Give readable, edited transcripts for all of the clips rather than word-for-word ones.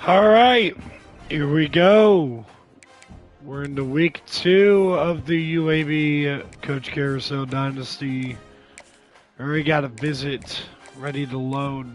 All right, here we go. We're into week 2 of the UAB Coach Carousel Dynasty. Already got a visit ready to load.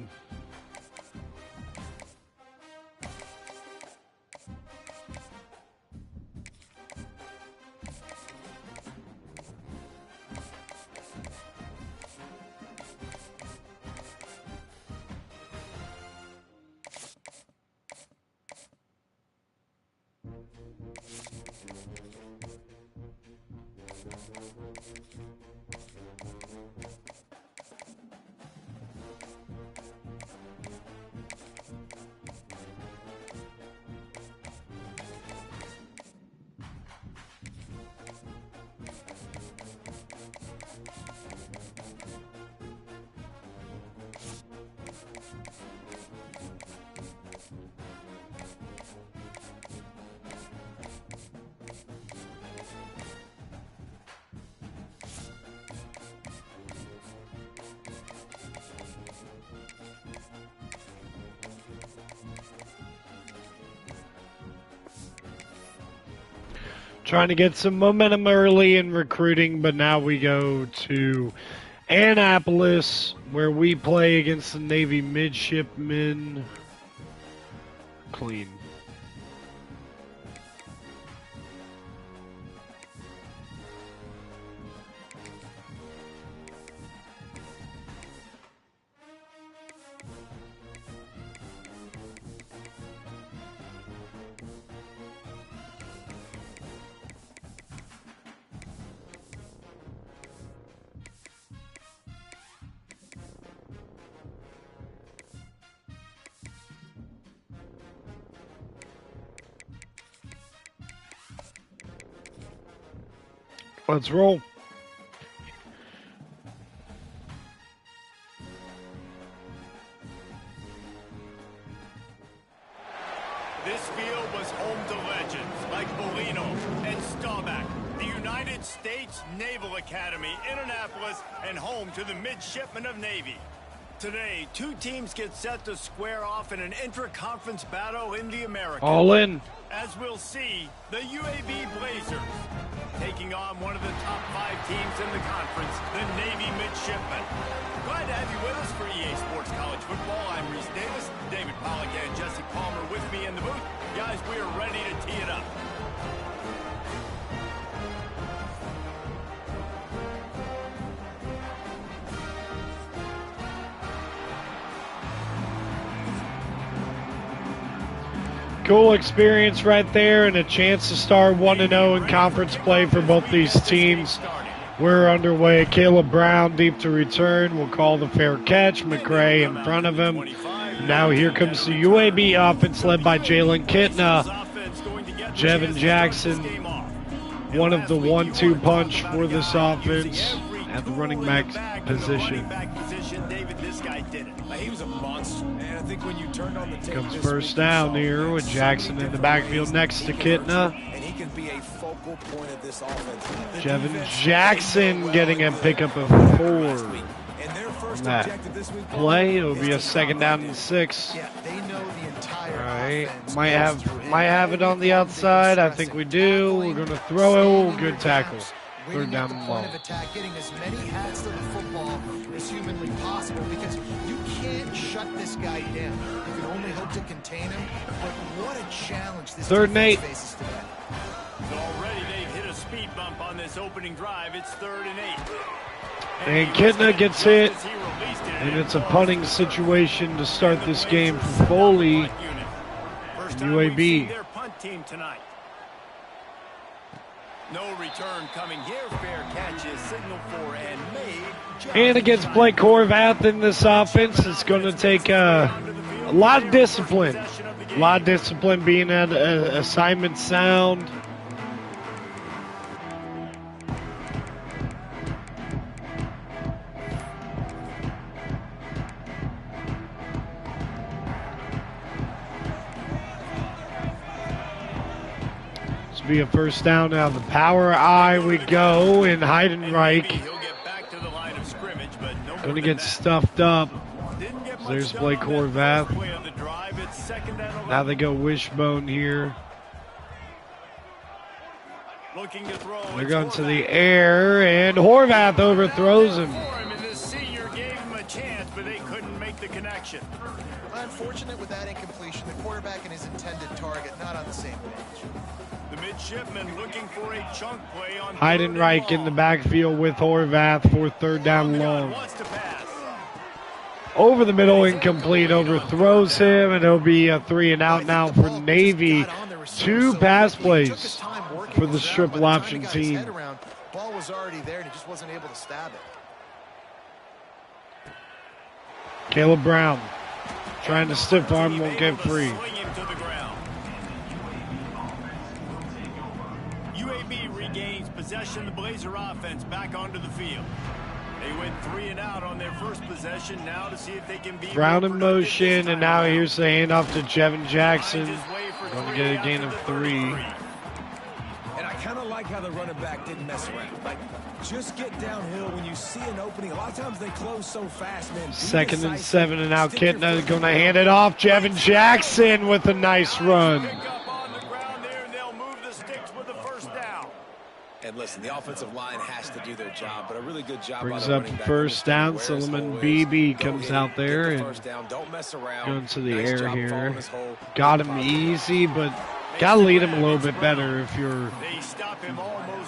Trying to get some momentum early in recruiting, but now we go to Annapolis, where we play against the Navy midshipmen. Clean. Let's roll. This field was home to legends like Bolino and Staubach, the United States Naval Academy in Annapolis, and home to the Midshipmen of Navy. Today, two teams get set to square off in an intra-conference battle in the Americas. All in. As we'll see, the UAB Blazers taking on one of the top 5 teams in the conference, the Navy Midshipmen. Glad to have you with us for EA Sports College Football. I'm Reese Davis, David Pollack and Jesse Palmer with me in the booth. Guys, we are ready to tee it up. Cool experience right there and a chance to start 1-0 in conference play for both these teams. We're underway. Caleb Brown deep to return. We'll call the fair catch. McRae in front of him. Now here comes the UAB offense led by Jalen Kitna. Jevin Jackson, one of the 1-2 punch for this offense at the running back position. He was a monster, and I think when you turned on the tape, comes first down here with Jackson in the backfield next to Kitna. And he can be a focal point of this offense. Jevin Jackson getting a pickup of 4. And their first objective this week play, it'll be a 2nd down and 6. Yeah, they know the entire All right, offense. might have it on the outside. I think we do. We're gonna throw it. Good tackle. 3rd down and long. Point of attack, getting as many hats to the football as humanly possible, because you can't shut this guy down. You can only hope to contain him, but what a challenge this 3rd and 8. faces today. So already they've hit a speed bump on this opening drive. It's 3rd and 8. And Kitna gets hit, and it's a punting situation to start this game for Foley. UAB. Their punt team tonight. No return coming here. Fair catch is signaled for and made. And against Blake Horvath in this offense, it's going to take a lot of discipline. A lot of discipline being at assignment sound. Be a first down now. The power eye we go, and Heidenreich going to get stuffed up. There's Blake Horvath. second and 11. Now they go wishbone here. Looking to throw. They're going to the air, and Horvath overthrows him. And the senior gave him a chance, but they couldn't make the connection. Unfortunate with that incompletion. The quarterback and his intended target not on the same page. The midshipman looking for a chunk play on Heidenreich in the backfield with Horvath for third down long. Wants to pass. Over the middle, incomplete, overthrows him, and it'll be a 3-and-out now for Navy. 2 pass plays for the triple option team. Ball was already there, and he just wasn't able to stab it. Caleb Brown trying to stiff arm, won't get free. UAB regains possession of the Blazer offense back onto the field. They went 3-and-out on their first possession. Now to see if they can be Brown in motion, and now here's the handoff to Jevin Jackson. Going to get a gain of 3. And I kind of like how the running back didn't mess around. Like, just get downhill when you see an opening. A lot of times they close so fast, man. Second and 7, and now Kitna going to hand it off. Jevin Jackson with a nice run. And listen, the offensive line has to do their job, but a really good job. Brings up first down. Solomon Beebe comes out there and going to the air here. Got him easy, but got to lead him a little bit better if you're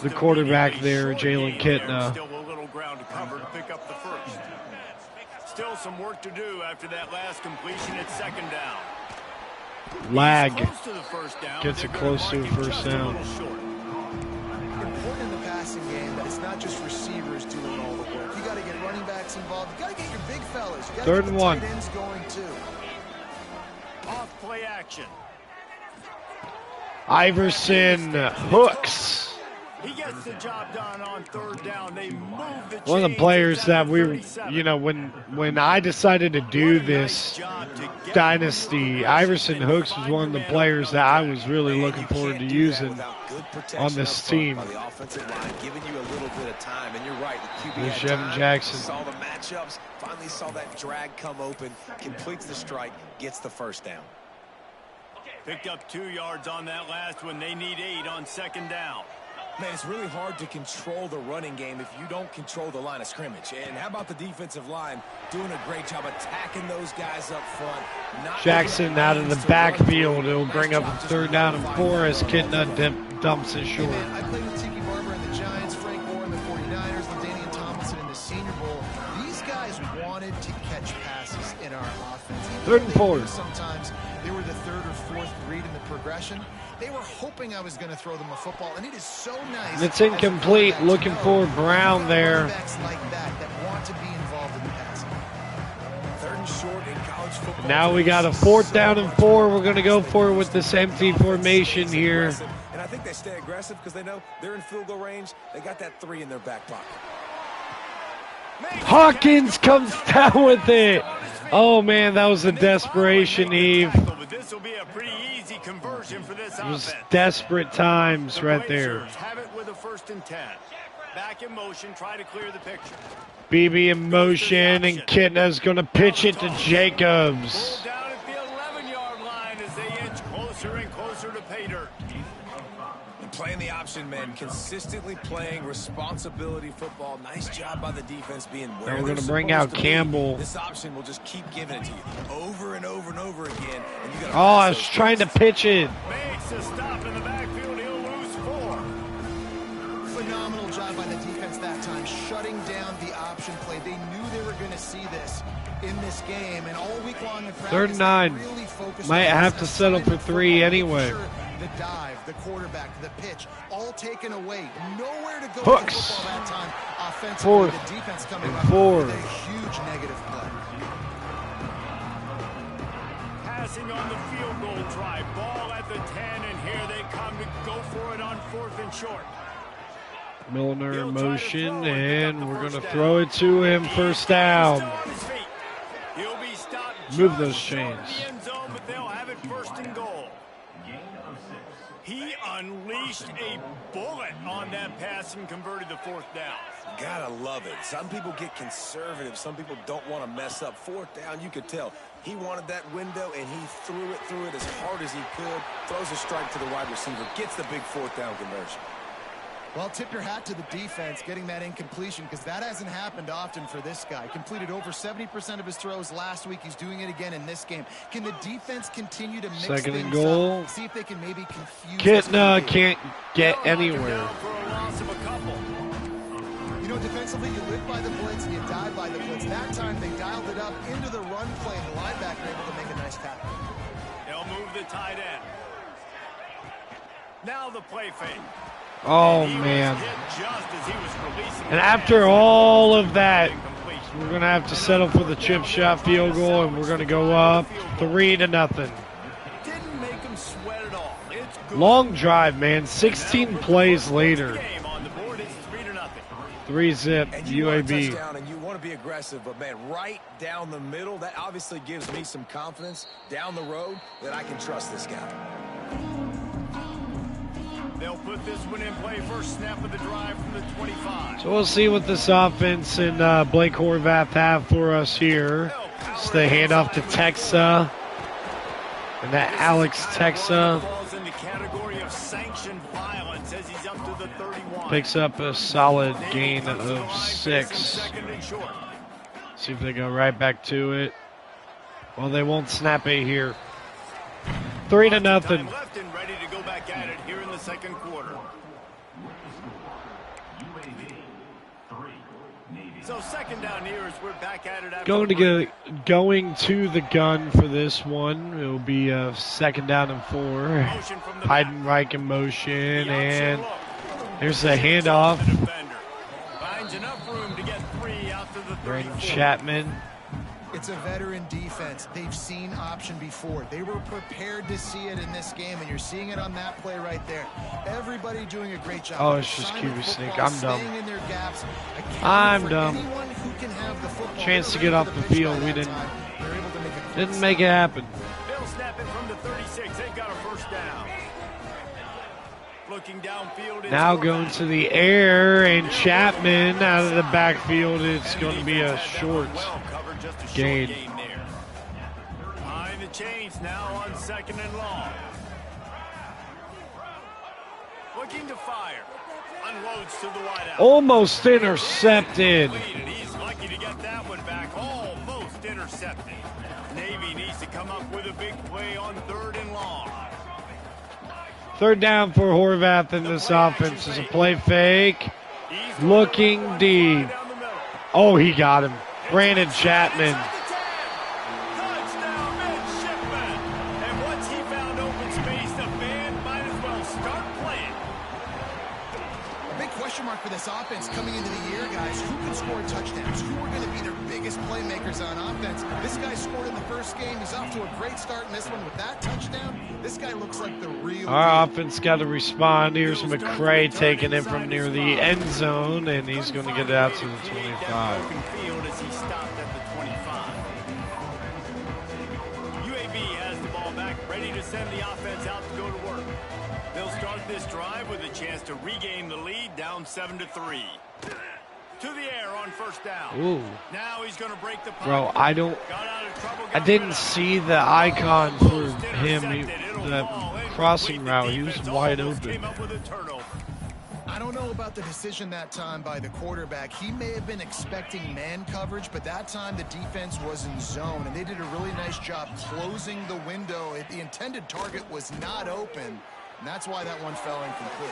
the quarterback there, Jalen Kitna. Still a little ground to cover to pick up the first. Still some work to do after that last completion at second down. Lag gets it close to a first down. Important in the passing game that it's not just receivers doing all the work. You got to get running backs involved. You got to get your big fellas. You got to get the tight ends going too. Off play action. Iverson hooks. He gets the job done on third down. They move the One of the players that we, you know, when I decided to do this dynasty, Iverson Hooks was one of the players that I was really looking forward to using on this team. There's Jevin Jackson. Saw the matchups, finally saw that drag come open, completes the strike, gets the first down. Picked up 2 yards on that last one. They need 8 on second down. Man, it's really hard to control the running game if you don't control the line of scrimmage. And how about the defensive line doing a great job attacking those guys up front? Jackson out of the backfield. It'll bring up a third down and 4 as Kitna dumps it short. Hey man, I played with Tiki Barber and the Giants, Frank Gore and the 49ers, LaDainian Tomlinson in the Senior Bowl. These guys wanted to catch passes in our offense. Third and 4. Sometimes they were the third or fourth read in the progression. They were hoping I was going to throw them a football, and it is so nice. It's incomplete. Looking for Brown there. Like that want to be involved in the passing. Third and short in college football. Now we got a 4th down and 4. We're going to go for it with this empty formation here. And I think they stay aggressive because they know they're in field goal range. They got that 3 in their back pocket. Hawkins comes down with it. Oh, man, that was a desperation heave. This will be a pretty easy conversion for this It was offense. desperate times right there. Have it with a 1st and 10. Back in motion, try to clear the picture. BB in motion, and Kitna's going to pitch it to Jacobs. Pulled down at the 11-yard line as they inch closer and closer to pay dirt. Playing the option, man. Consistently playing responsibility football. Nice job by the defense being where we're going to bring out Campbell. This option will just keep giving it to you over and over and over again. And you gotta I was trying to pitch it. Makes a stop in the backfield. He'll lose 4. Phenomenal job by the defense that time, shutting down the option play. They knew they were going to see this in this game, and all week long in practice, 3rd and 9. really Might have to settle for 3 anyway. The dive, the quarterback, the pitch, all taken away. Nowhere to go Hooks. with the football that time. Offensively, 4th the defense coming and up 4. with a huge negative play. Passing on the field goal try. Ball at the 10, and here they come to go for it on 4th and short. Milner in motion, and we're going to throw it to him. First down. He'll be stopped. Move those chains. The end zone, but they'll have it 1st and goal. He unleashed a bullet on that pass and converted the 4th down. Gotta love it. Some people get conservative. Some people don't want to mess up. 4th down, you could tell. He wanted that window, and he threw it as hard as he could. Throws a strike to the wide receiver. Gets the big 4th down conversion. Well, tip your hat to the defense getting that incompletion, because that hasn't happened often for this guy. Completed over 70% of his throws last week. He's doing it again in this game. Can the defense continue to mix Second and things goal. up? See if they can maybe confuse. Can't get anywhere. You know, defensively, you live by the blitz and you die by the blitz. That time, they dialed it up into the run play, and the linebacker able to make a nice tackle. They'll move the tight end. Now the play fake. Oh, man. And after all of that, we're going to have to settle for the chip shot field goal, and we're going to go up 3-0. Didn't make him sweat at all. It's good. Long drive, man. 16 plays later. 3-zip, And you want a UAB. touchdown and you want to be aggressive, but man, right down the middle, that obviously gives me some confidence down the road that I can trust this guy. They'll put this one in play. First snap of the drive from the 25. So we'll see what this offense and Blake Horvath have for us here. It's the handoff to Texa. And that Alex Texa Falls in the category of sanctioned violence as he's up to the 31. picks up a solid gain of Makes 6. second and short. See if they go right back to it. Well, they won't snap it here. 3-0. Time left and ready to go back at it here in the second quarter. So second down here as we're back at it after Going to the gun for this one. It will be a second down and 4. motion from the back. Heidenreich in motion, The and option look. there's the handoff. The defender finds enough room to get 3 out to the 34. Braden Chapman. It's a veteran defense. They've seen option before. They were prepared to see it in this game, and you're seeing it on that play right there. Everybody doing a great job. Oh, it's just Assignment QB sneak. football, I'm dumb. staying in their gaps, accounting I'm for dumb. anyone who can have the football. Chance to They're get ready off for the pitch field. by We that didn't- time. They're able to make a quick Didn't stop. make it happen. They'll snap it from the 36. They've got a first down. Looking downfield. Now going to the air, and Chapman out of the backfield. It's going to be a short gain. there. Behind the chains now on second and long. Looking to fire. Unloads to the wideout. Almost intercepted. And he's lucky to get that one back. Almost intercepted. Navy needs to come up with a big play on third and long. Third down for Horvath in this offense is a play fake. Looking deep. Oh, he got him. Brandon Chapman. Touchdown, midshipman. And once he found open space, the band might as well start playing. A big question mark for this offense coming into the year, guys. Who can score touchdowns? Who are going to be their biggest playmakers on offense? This guy scored in the first game. He's off to a great start in this one with that touchdown. This guy looks like the real Our deal. offense got to respond. Here's McCray taking it from near the end zone, and he's going to get it out to the 25. Open field as he stopped at the 25. UAB has the ball back, ready to send the offense out to go to work. They'll start this drive with a chance to regain the lead, down 7-3. To the air on first down. Ooh. Now he's going to break the pocket. Bro, I don't. Got out of trouble, I got didn't rid of see the icon for Almost him. intercepted. It'll The fall crossing incomplete. route, The he was defense wide almost open. came up with a turnover. I don't know about the decision that time by the quarterback. He may have been expecting man coverage, but that time the defense was in zone, and they did a really nice job closing the window. The intended target was not open, and that's why that one fell incomplete.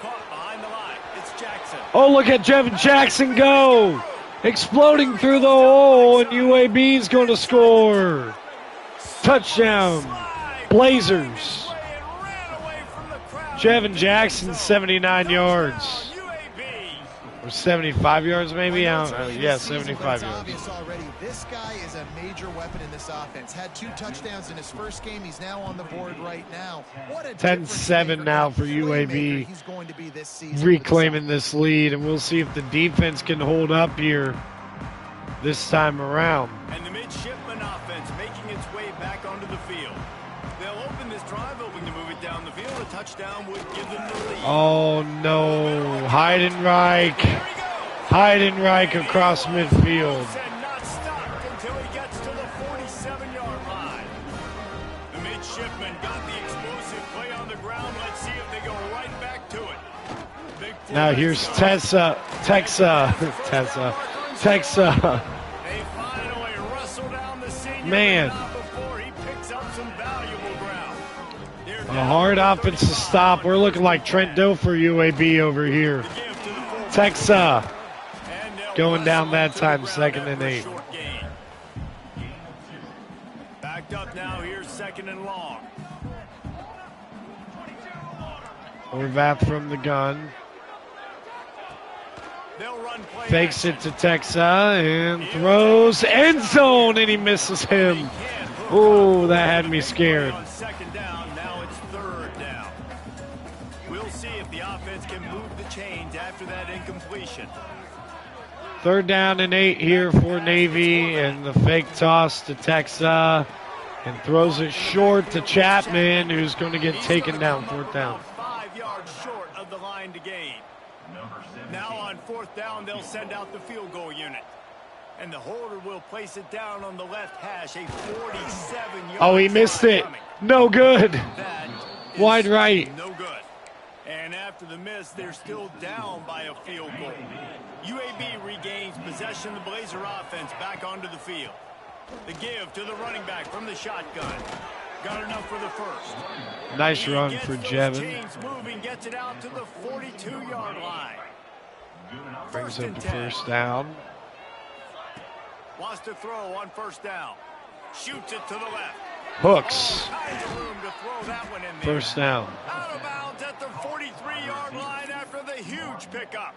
Caught behind the line. It's Jackson. Oh, look at Jevin Jackson go! Exploding through the hole, and UAB's going to score. Touchdown, Blazers. Jevin Jackson, 79 yards. Or 75 yards, maybe? I don't know. Yeah, 75 yards. Obvious already. This guy is a major weapon in this offense. Had 2 touchdowns in his first game. He's now on the board right now. What a 10-7 now for UAB. He's going to be this season. Reclaiming this lead, and we'll see if the defense can hold up here this time around. And the midshipman offense making its way back onto the field. They'll open this drive, hoping to move it down the field. A touchdown would give them the lead. Oh no, Heidenreich. Heidenreich across midfield. And not stopped until he gets to the 47-yard line. The midshipmen got the explosive play on the ground. Let's see if they go right back to it. Now here's Texa. They finally wrestle down the senior. Man. Before he picks up some valuable ground. A hard offensive stop. We're looking like Trent Dilfer UAB over here. Texa going down that time, 2nd and 8. Backed up now, here's 2nd and long. Horvath from the gun. They'll run play Fakes it to Texa and throws end zone, and he misses him. Oh, that had me scared. On 2nd down, now it's 3rd down. We'll see if the offense can move the chains after that incompletion. 3rd down and 8 here for Navy, and the fake toss to Texa, and throws it short to Chapman, who's going to get taken down, 4th down. 5 yards short of the line to gain. Now on 4th down, they'll send out the field goal unit. And the holder will place it down on the left hash, a 47-yard. Oh, he missed it. No good. Wide right. No good. And after the miss, they're still down by a field goal. UAB regains possession of the Blazer offense back onto the field. The give to the running back from the shotgun. Got enough for the first. Nice run Gets for those Jevin. chains moving, gets it out to the 42-yard line. Brings up the 1st down. Wants to throw on 1st down. Shoots it to the left. Hooks. Kinds of room to throw that one in there. 1st down. Out of bounds at the 43-yard line after the huge pickup.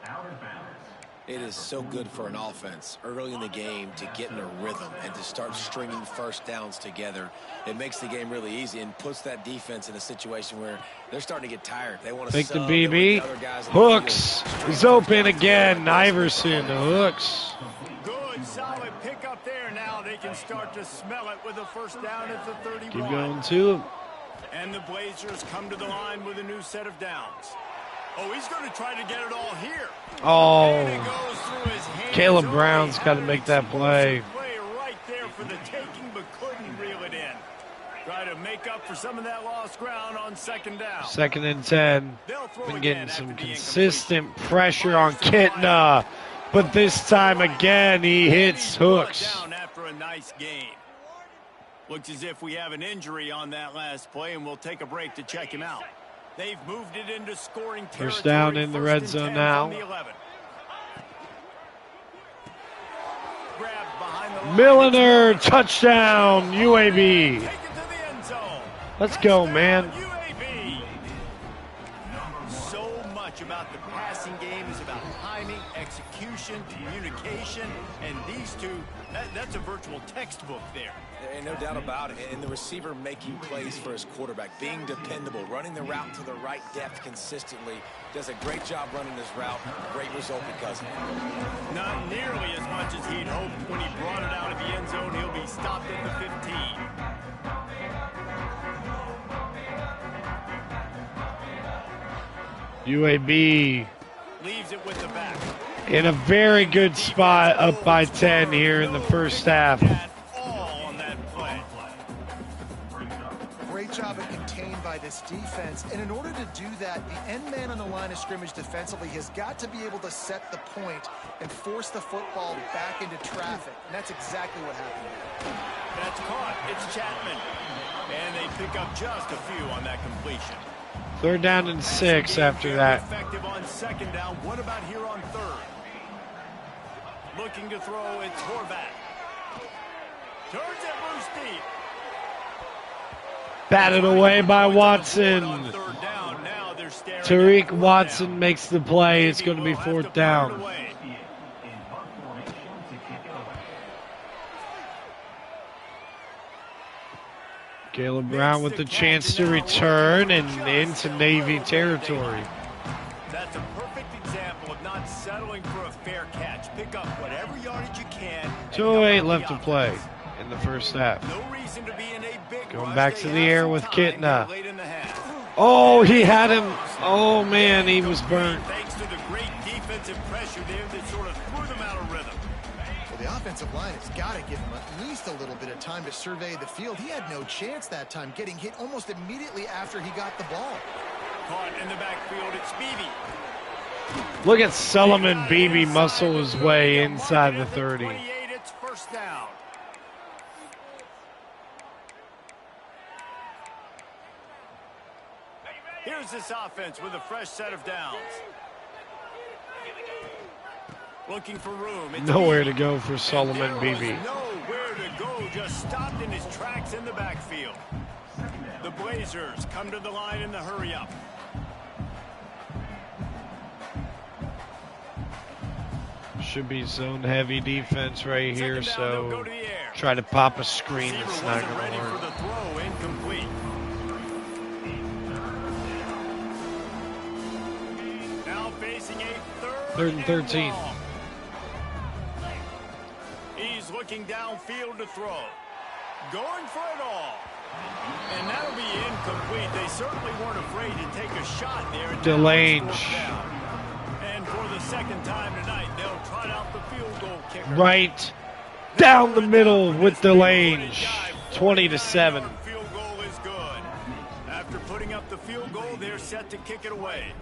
It is so good for an offense early in the game to get in a rhythm and to start stringing 1st downs together. It makes the game really easy and puts that defense in a situation where they're starting to get tired. They want to Take the sub, BB. other guys in the Hooks field. is open again. Iverson to Hooks. Good, solid pickup there. Now they can start to smell it with a 1st down at the 31. Keep going to him. And the Blazers come to the line with a new set of downs. Oh, he's going to try to get it all here. Oh, And it goes through his hands. Caleb Brown's got to make that play. Play right there for the taking, but couldn't reel it in. Try to make up for some of that lost ground on 2nd down. 2nd and 10. They'll throw Been again getting after some the consistent pressure on Kitna, but this time again he hits Hooks. Down after a nice game. Looks as if we have an injury on that last play, and we'll take a break to check him out. They've moved it into scoring territory. 1st down in the red zone now. Milliner, touchdown, UAB. Let's go, man. So much about the passing game is about timing, execution, communication, and these two, that's a virtual textbook there. And no doubt about it. And the receiver making plays for his quarterback, being dependable, running the route to the right depth consistently. Does a great job running this route. Great result because of it. Not nearly as much as he'd hoped when he brought it out of the end zone. He'll be stopped at the 15. UAB Leaves it with the back. in a very good spot, up by 10 here in the 1st half. All on that play. Great job at contained by this defense. And in order to do that, the end man on the line of scrimmage defensively has got to be able to set the point and force the football back into traffic. And that's exactly what happened here. That's caught. It's Chapman. And they pick up just a few on that completion. 3rd down and 6 after that. Effective on 2nd down. What about here on 3rd? Looking to throw, it's Horvath. Turns it loose deep. Batted away by Watson. On 3rd down, now they're staring Tariq at 4th Watson down. makes the play. It's going to be Maybe we'll 4th have to down. fire it away. Caleb Brown with the chance to return and into Navy territory. That's a perfect example of not settling for a fair catch. Pick up whatever yardage you can. 2:08 left to play in the 1st half. No reason to be in a big Going back to the air with Kitna. Oh, he had him. Oh, man, he was burnt. Thanks to the great defensive pressure there that sort of threw them out of rhythm. Well, the offensive line has got to give him at least a little bit of time to survey the field. He had no chance that time, getting hit almost immediately after he got the ball. Caught in the backfield, it's Beebe. Look at Solomon Beebe muscle his way inside the 30. 28, it's first down. Here's this offense with a fresh set of downs. Looking for room. It's Nowhere Beebe. to go for Solomon Beebe. Nowhere to go, just stopped in his tracks in the backfield. The Blazers come to the line in the hurry up. Should be zone heavy defense right here, Second down, they'll go so to the air. try to pop a screen. It's Receiver not wasn't going ready to for work. the throw, incomplete. Now facing a Third and 13. long. He's looking downfield to throw. Going for it all. And that'll be incomplete. They certainly weren't afraid to take a shot there. And now Delange. it's fourth down. And for the second time tonight, they'll trot out the field goal kicker. Right down the middle with Delange. 20-7. Field goal is good. After putting up the field goal, they're set to kick it away.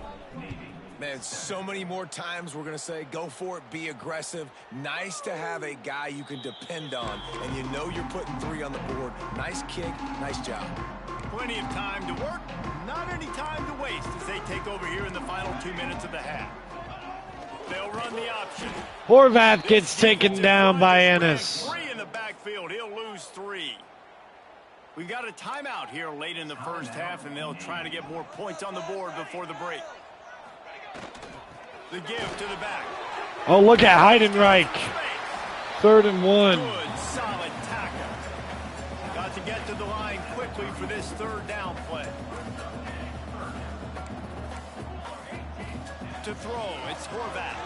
Man, so many more times we're going to say, go for it, be aggressive. Nice to have a guy you can depend on, and you know you're putting 3 on the board. Nice kick, nice job. Plenty of time to work, not any time to waste as they take over here in the final 2 minutes of the half. They'll run the option. Horvath gets taken down by Ennis. 3 in the backfield. He'll lose 3. We got a timeout here late in the first half, and they'll try to get more points on the board before the break. The give to the back. Oh, look at Heidenreich. 3rd and 1. Good, solid tackle. Got to get to the line quickly for this third down play. To throw, it's Horvath.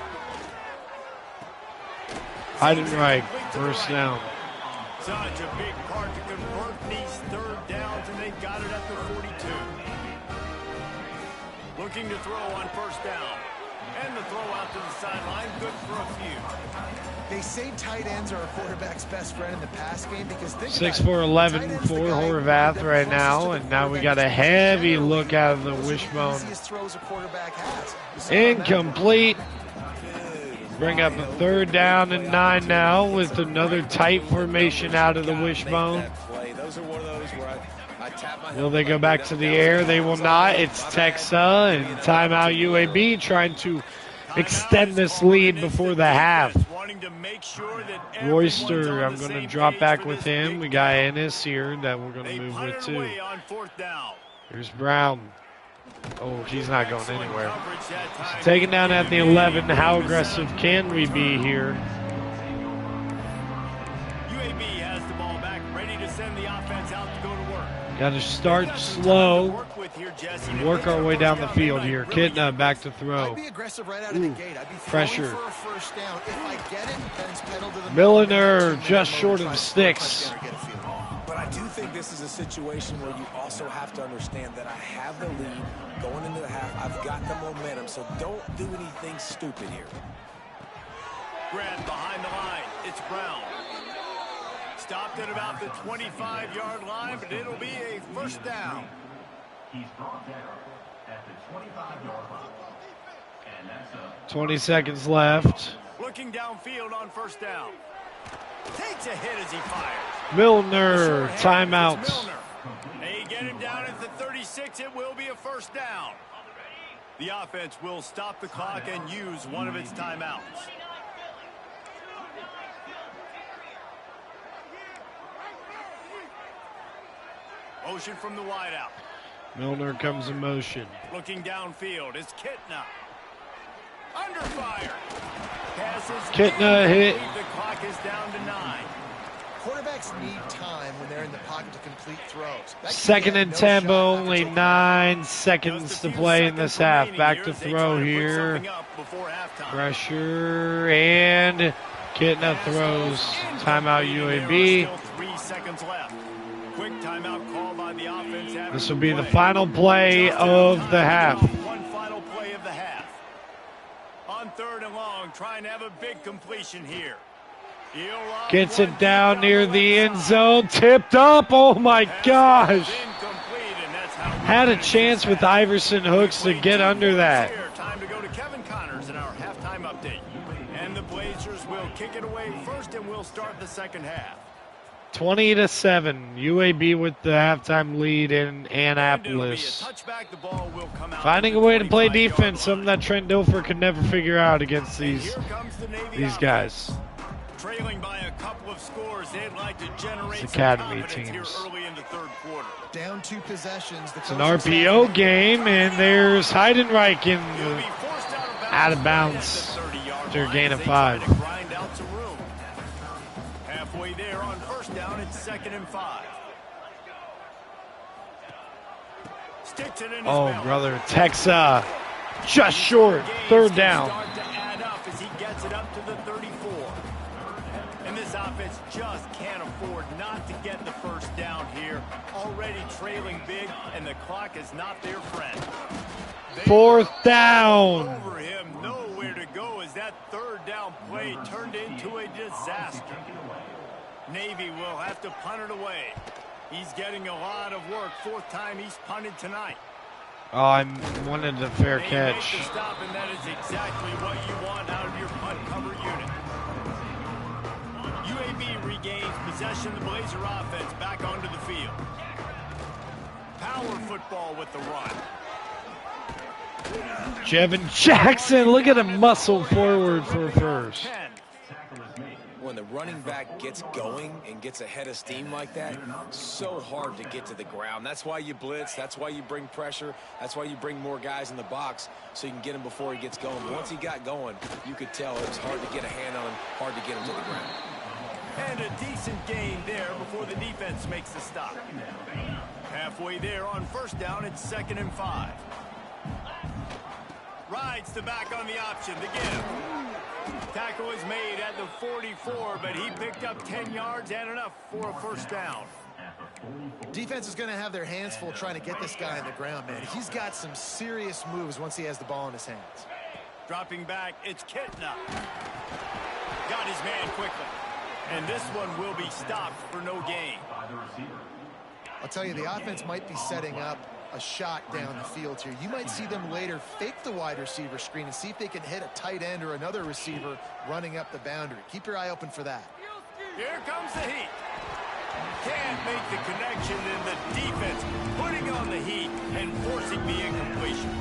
Heidenreich, first down. Such a big part to convert these third downs, and they got it at the 42. Looking to throw on first down. And the throw out to the sideline, good for a few. They say tight ends are a quarterback's best friend in the pass game because 6'4", for Horvath right now, and now we got a heavy look out of the wishbone. Incomplete. Bring up a 3rd down and 9 now with another tight formation out of the wishbone. Will they go back to the air? They will not. It's Texa and timeout UAB trying to extend this lead before the half. Royster, I'm going to drop back with him. We got Ennis here that we're going to move with too. Here's Brown. Oh, he's not going anywhere. So taken down at the 11. How aggressive can we be here? UAB has the ball back, ready to send the offense out to go to work. Got to start slow and work our way down the field here. Kitna back to throw. Pressure. Milliner just short of sticks. But I do think this is a situation where you also have to understand that I have the lead going into the half. I've got the momentum, so don't do anything stupid here. Grant behind the line. It's Brown. Stopped at about the 25-yard line, but it'll be a first down. He's brought down at the 25-yard line. And that's a 20 seconds left. Looking downfield on first down. Takes a hit as he fires. Milner, timeout. Milner. They get him down at the 36. It will be a first down. The offense will stop the clock and use one of its timeouts. Motion from the wideout. Milner comes in motion. Looking downfield, it's Kitna. Under fire. Passes. Kitna hit. The clock is down to 9. Quarterbacks need time when they're in the pocket to complete throws. 2nd and 10, but only 9 seconds to play in this half. Back to throw here. Pressure, and Kitna throws. Timeout UAB. 3 seconds left. quick timeout call by the offense. This will be the final play of the half. One final play of the half. On 3rd and long, trying to have a big completion here. Gets it down near the end zone, tipped up. Oh my gosh! Had a chance with Iverson Hooks to get under that. Time to go to Kevin Connors in our halftime update. And the Blazers will kick it away first, and we'll start the second half. 20-7, UAB with the halftime lead in Annapolis. Finding a way to play defense, something that Trent Dilfer could never figure out against these guys. Trailing by a couple of scores, they'd like to generate some academy teams. here early in the 3rd quarter. Down 2 possessions. It's an RPO game, and there's Heidenreich in out of bounds after a gain of 5. Halfway there on 1st down, it's 2nd and 5. Sticks it in his oh, belly. brother, Texa just short. 3rd down. Start to add up as he gets it up to the 34. And this offense just can't afford not to get the 1st down here. Already trailing big, and the clock is not their friend. 4th down. Over him, nowhere to go as that 3rd down play turned into a disaster. Navy will have to punt it away. He's getting a lot of work. 4th time he's punted tonight. Oh, I wanted a fair catch. Make the stop, and that is exactly what you want out of your punt cover unit. UAB regains possession of the Blazer offense back onto the field. Power football with the run. Jevin Jackson, look at him muscle forward for first. When the running back gets going and gets a head of steam like that, so hard to get to the ground. That's why you blitz. That's why you bring pressure. That's why you bring more guys in the box so you can get him before he gets going. But once he got going, you could tell it was hard to get a hand on him, hard to get him to the ground. And a decent gain there before the defense makes the stop. Halfway there on 1st down, it's 2nd and 5. Rides the back on the option, the give. Tackle is made at the 44, but he picked up 10 yards and enough for a 1st down. Defense is going to have their hands full trying to get this guy on the ground, man. He's got some serious moves once he has the ball in his hands. Dropping back, it's Kitna. Got his man quickly. And this one will be stopped for no gain. I'll tell you, the offense might be setting up a shot down the field here. You might see them later fake the wide receiver screen and see if they can hit a tight end or another receiver running up the boundary. Keep your eye open for that. Here comes the heat. Can't make the connection, and the defense putting on the heat and forcing the incompletion.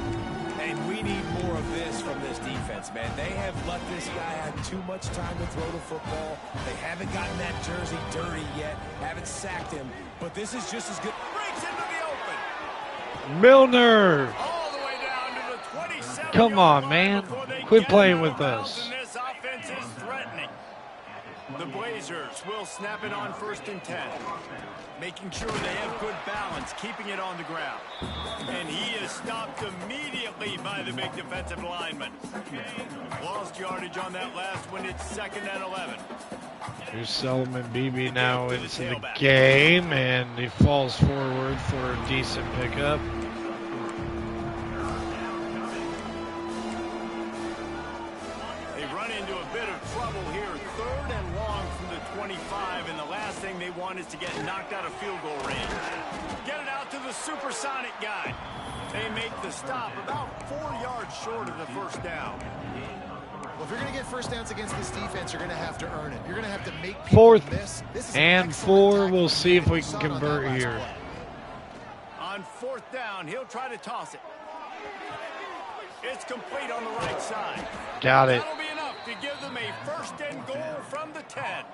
And we need more of this from this defense, man. They have let this guy have too much time to throw the football. They haven't gotten that jersey dirty yet, haven't sacked him, but this is just as good. Breaks into the open. Milner. All the way down to the 27. Come on, man. Quit playing with us. This offense is threatening. The Blazers will snap it on 1st and 10. Making sure they have good balance, keeping it on the ground. And he is stopped immediately by the big defensive lineman. Lost yardage on that last one. It's 2nd and 11. Here's Solomon Beebe now into the game, and he falls forward for a decent pickup. They run into a bit of trouble here. 3rd and long from the 25, and the last thing they want is to get knocked out of field goal range. Get it out to the supersonic guy. They make the stop about 4 yards short of the 1st down. Well, if you're going to get 1st downs against this defense, you're going to have to earn it. You're going to have to make people miss. 4th and 4. We'll see if we can convert here. On 4th down, he'll try to toss it. It's complete on the right side. Got it. That'll be enough to give them a 1st and goal from the 10.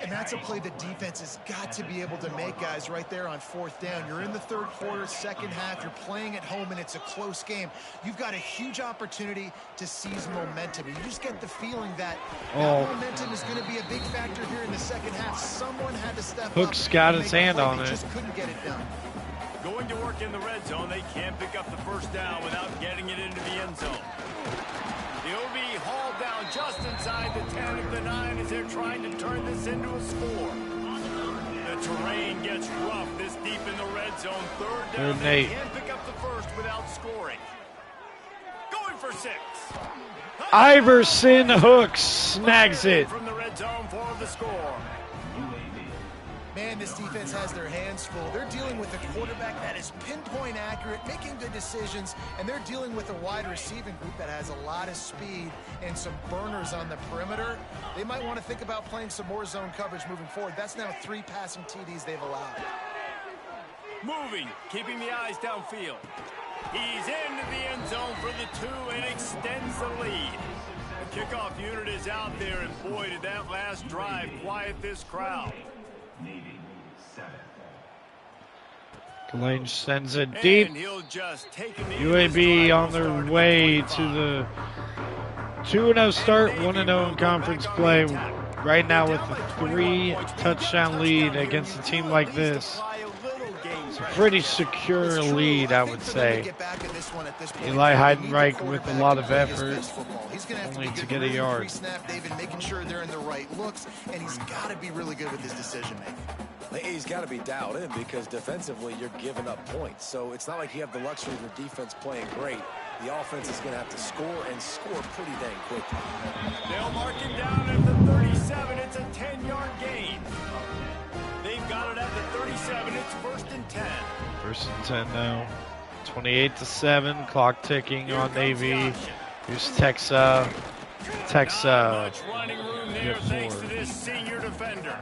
And that's a play the defense has got to be able to make, guys, right there on 4th down. You're in the 3rd quarter, 2nd half. You're playing at home, and it's a close game. You've got a huge opportunity to seize momentum. You just get the feeling that momentum is going to be a big factor here in the 2nd half. Someone had to step up. Hook's got his hand on it. Just couldn't get it done. Going to work in the red zone. They can't pick up the 1st down without getting it into the end zone. He'll be hauled down just inside the 10 of the 9 as they're trying to turn this into a score. The terrain gets rough this deep in the red zone. Third down, Third they and 8. can't pick up the first without scoring. Going for 6. Iverson hooks, snags it. From the red zone for the score. Man, this defense has their hands full. They're dealing with a quarterback that is pinpoint accurate, making good decisions, and they're dealing with a wide receiving group that has a lot of speed and some burners on the perimeter. They might want to think about playing some more zone coverage moving forward. That's now 3 passing TDs they've allowed. Moving, keeping the eyes downfield. He's into the end zone for the 2 and extends the lead. The kickoff unit is out there, and boy, did that last drive quiet this crowd. Glange sends it deep. And he'll just take UAB on their way to the 2-0 start, 1-0 in conference play. Right now with a 3-touchdown lead against a team like this. It's a pretty secure lead, I would say. Eli Heidenreich with a lot of effort, only to get a yard. David making sure they're in the right looks, and he's got to be really good with his decision making. He's got to be dialed in because defensively you're giving up points. So it's not like you have the luxury of your defense playing great. The offense is going to have to score and score pretty dang quickly. They'll mark him down at the 37. It's a 10-yard gain. They've got it at the 37. It's 1st and 10. 1st and 10 now. 28-7. Clock ticking on Navy. Here's Texa. Much running room there thanks to this senior defender.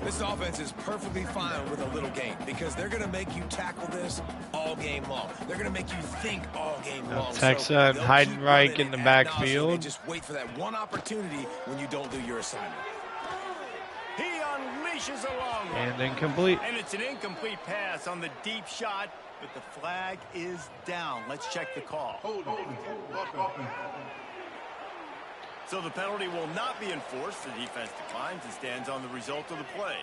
This offense is perfectly fine with a little game because they're going to make you tackle this all game long. They're going to make you think all game long. Texa and Heidenreich in the backfield. Just wait for that one opportunity when you don't do your assignment. He unleashes a long one. And incomplete. And it's an incomplete pass on the deep shot, but the flag is down. Let's check the call. So the penalty will not be enforced. The defense declines and stands on the result of the play.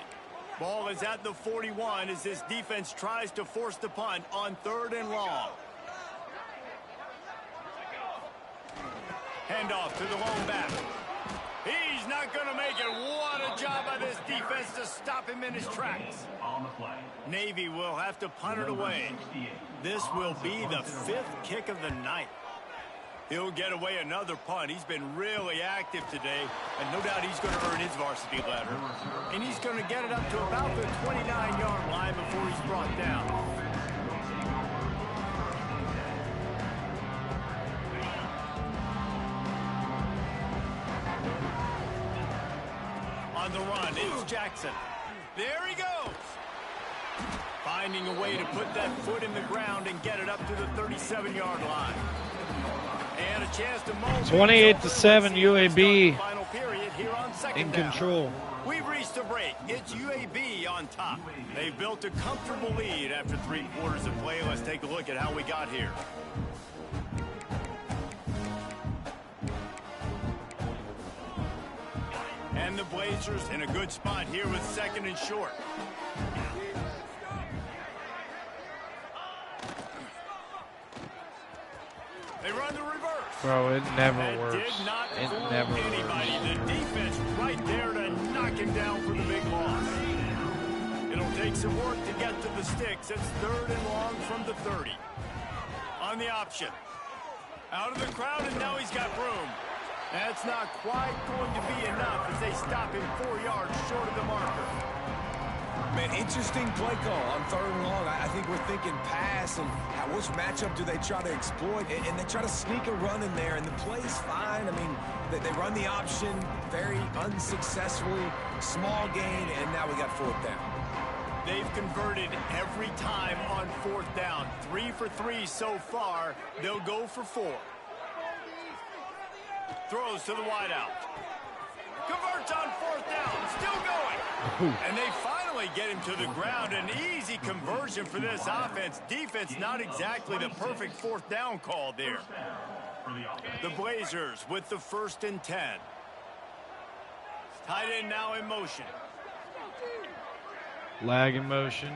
Ball is at the 41 as this defense tries to force the punt on 3rd and long. Handoff to the lone back. He's not going to make it. What a job by this defense to stop him in his tracks. Navy will have to punt it away. This will be the 5th kick of the night. He'll get away another punt. He's been really active today, and no doubt he's going to earn his varsity letter. And he's going to get it up to about the 29-yard line before he's brought down. On the run, it's Jackson. There he goes. Finding a way to put that foot in the ground and get it up to the 37-yard line. And a chance to 28-7 UAB final period here on second in down. control. We've reached a break. It's UAB on top. They've built a comfortable lead after 3 quarters of play. Let's take a look at how we got here. And the Blazers in a good spot here with 2nd and short. They run the reverse. Bro, it never That works. did not It fool never anybody. works. The defense right there to knock him down for the big loss. It'll take some work to get to the sticks. It's 3rd and long from the 30. On the option. Out of the crowd, and now he's got room. That's not quite going to be enough as they stop him 4 yards short of the marker. Man, interesting play call on 3rd and long. I think we're thinking pass and which matchup do they try to exploit, and they try to sneak a run in there, and the play's fine. I mean, they run the option very unsuccessfully, small gain, and now we got 4th down. They've converted every time on 4th down. 3 for 3 so far. They'll go for 4. Throws to the wideout. Converts on 4th down. Still going. And they finally get him to the ground. An easy conversion for this offense. Defense not exactly the perfect 4th down call there. The Blazers with the 1st and 10. Tight end now in motion. Lag in motion.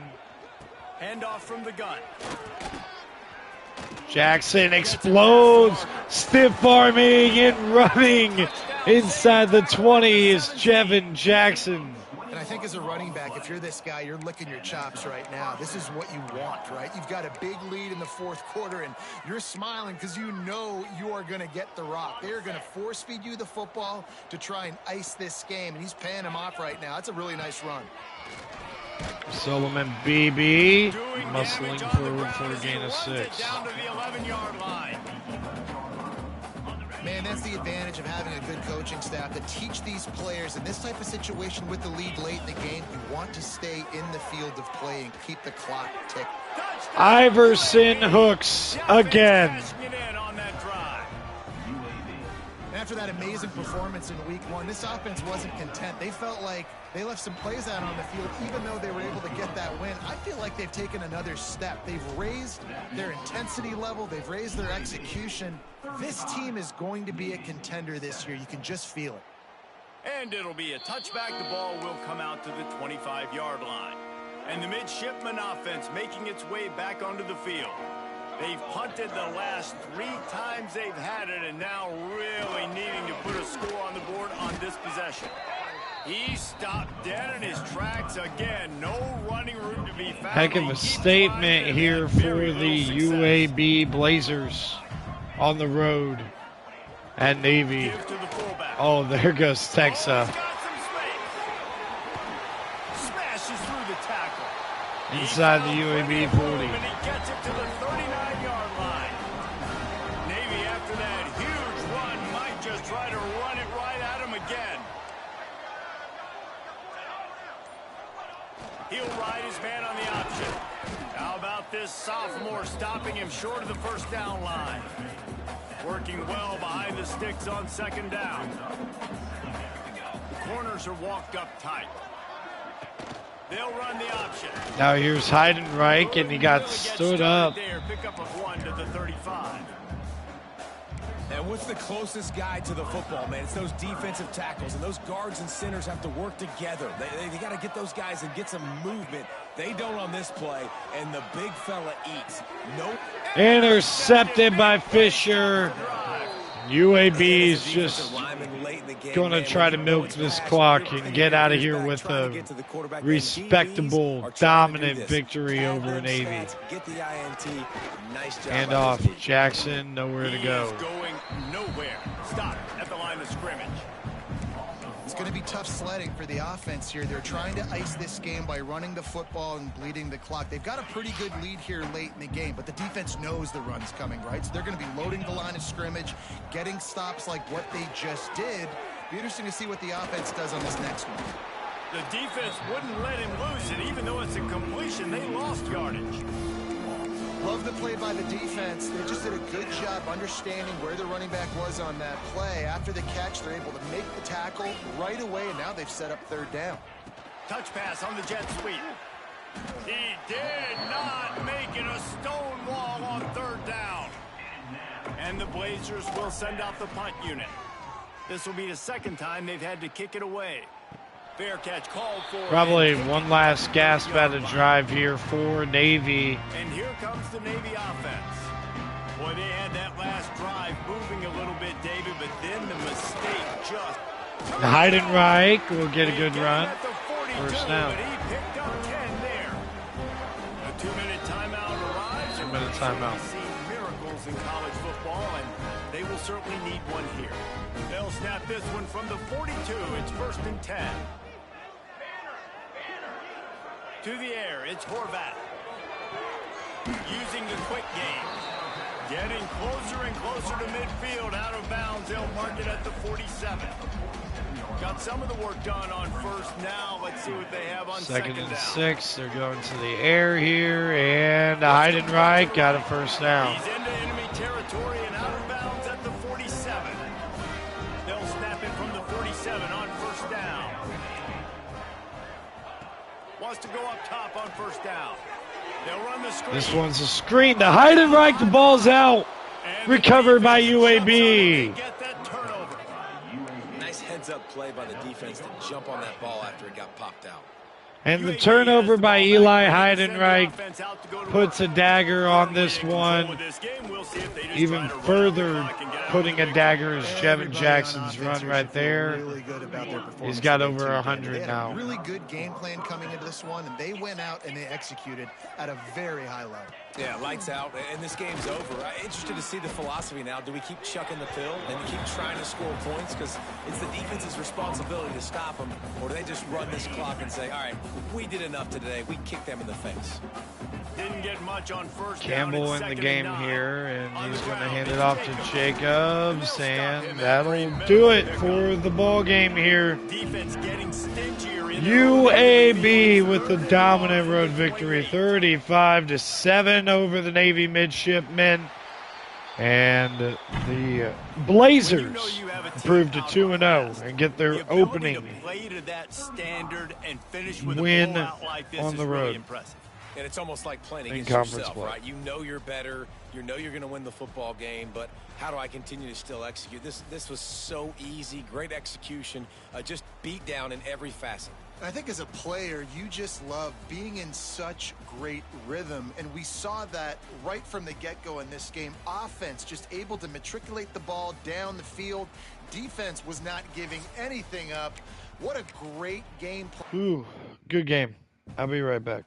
Handoff from the gun. Jackson explodes, stiff arming and running inside the 20 is Jevin Jackson. And I think think as a running back, if you're this guy, you're licking your chops right now. This is what you want, right? You've got a big lead in the fourth quarter, and you're smiling because you know you are going to get the rock. They're going to force feed you the football to try and ice this game, and he's paying him off right now. That's a really nice run. Solomon BB muscling forward for a gain of 6. Down to the 11-yard line. Man, that's the advantage of having a good coaching staff to teach these players in this type of situation with the lead late in the game. You want to stay in the field of play and keep the clock ticking. Iverson hooks again. After that amazing performance in week 1, this offense wasn't content. They felt like they left some plays out on the field, even though they were able to get that win. I feel like they've taken another step. They've raised their intensity level. They've raised their execution. This team is going to be a contender this year. You can just feel it. And it'll be a touchback. The ball will come out to the 25-yard line. And the midshipman offense making its way back onto the field. They've punted the last 3 times they've had it, and now really needing to put a score on the board on this possession. He stopped dead in his tracks again. No running room to be found. Heck of a statement here for the UAB Blazers on the road at Navy. Oh, there goes Texa. Smashes through the tackle. Inside the UAB 40. And he gets it to the 39-yard line. Navy, after that huge run, might just try to run it right at him again. He'll ride his man on the option. How about this sophomore stopping him short of the first down line? Working well behind the sticks on second down. The corners are walked up tight. They'll run the option. Now here's Heidenreich, and he got stood up. There, pick up of 1 to the 35. And what's the closest guy to the football, man? It's those defensive tackles, and those guards and centers have to work together. They got to get those guys and get some movement. They don't on this play, and the big fella eats. Nope. Intercepted by Fisher. UAB's just going to try to milk this clock and get out of here with a respectable, dominant victory over Navy. Hand off. Jackson, nowhere to go. Going nowhere. Stop at the line of scrimmage. It's going to be tough sledding for the offense here. They're trying to ice this game by running the football and bleeding the clock. They've got a pretty good lead here late in the game, but the defense knows the run's coming, right? So they're going to be loading the line of scrimmage, getting stops like what they just did. Be interesting to see what the offense does on this next one. The defense wouldn't let him lose it, even though it's a completion. They lost yardage. Love the play by the defense. They just did a good job understanding where the running back was on that play. After the catch, they're able to make the tackle right away, and now they've set up third down. Touch pass on the jet sweep. He did not make it a stone wall on third down. And the Blazers will send out the punt unit. This will be the second time they've had to kick it away. Fair catch called for. Probably one last gasp at a drive here for Navy. And here comes the Navy offense. Boy, they had that last drive moving a little bit, David, but then the mistake just... Heidenreich will get a good run. First down. But he picked up 10 there. A 2-minute timeout arrives. 2-minute timeout. We've seen miracles in college football, and they will certainly need one here. They'll snap this one from the 42. It's 1st and 10. To the air, it's Horvat. Using the quick game. Getting closer and closer to midfield. Out of bounds, they'll mark it at the 47. Got some of the work done on first. Now let's see what they have on second down. 6. They're going to the air here, and Heidenreich got a first down. He's into enemy territory and out of bounds at the 47. They'll snap it from the 47 on first down. Wants to go up top on first down. They'll run the screen. This one's a screen to Heidenreich. The ball's out. And recovered by UAB. Get that turnover. Nice heads-up play by the defense to jump on that ball after it got popped out. And the UAB turnover has the by ball Eli back, ready to send the Heidenreich offense out to go to puts a work. dagger on Early this in control one. of this game. We'll see if they just Even try to run out the further clock and get out putting with a victory. dagger is Jevin Everybody on Jackson's offense run here right should feel there. really good about their performance He's got today, over too, Dan. 100 They had now. a really good game plan coming into this one, and they went out and they executed at a very high level. Yeah, lights out, and this game's over. I'm interested to see the philosophy now. Do we keep chucking the pill and keep trying to score points? Because it's the defense's responsibility to stop them. Or do they just run this clock and say, all right, we did enough today. We kicked them in the face. Didn't get much on first Campbell down. in the It's game 2nd and 9. here, and On he's the going to ground, hand it it's off to Jacobs. Jacobs, And they'll stop him and at that'll the middle do of it the for the ball game here. Defense getting stingier in their own end of the UAB field. with the 3rd and dominant long road from the victory, 28. 35-7 over the Navy midshipmen. And the Blazers improved to 2-0 and get their opening win on the road. And it's almost like playing In against conference yourself, play. right? You know you're better. You know you're going to win the football game, but how do I continue to still execute? This was so easy, great execution, just beat down in every facet. I think as a player, you just love being in such great rhythm, and we saw that right from the get-go in this game. Offense just able to matriculate the ball down the field. Defense was not giving anything up. What a great game plan. Ooh, good game. I'll be right back.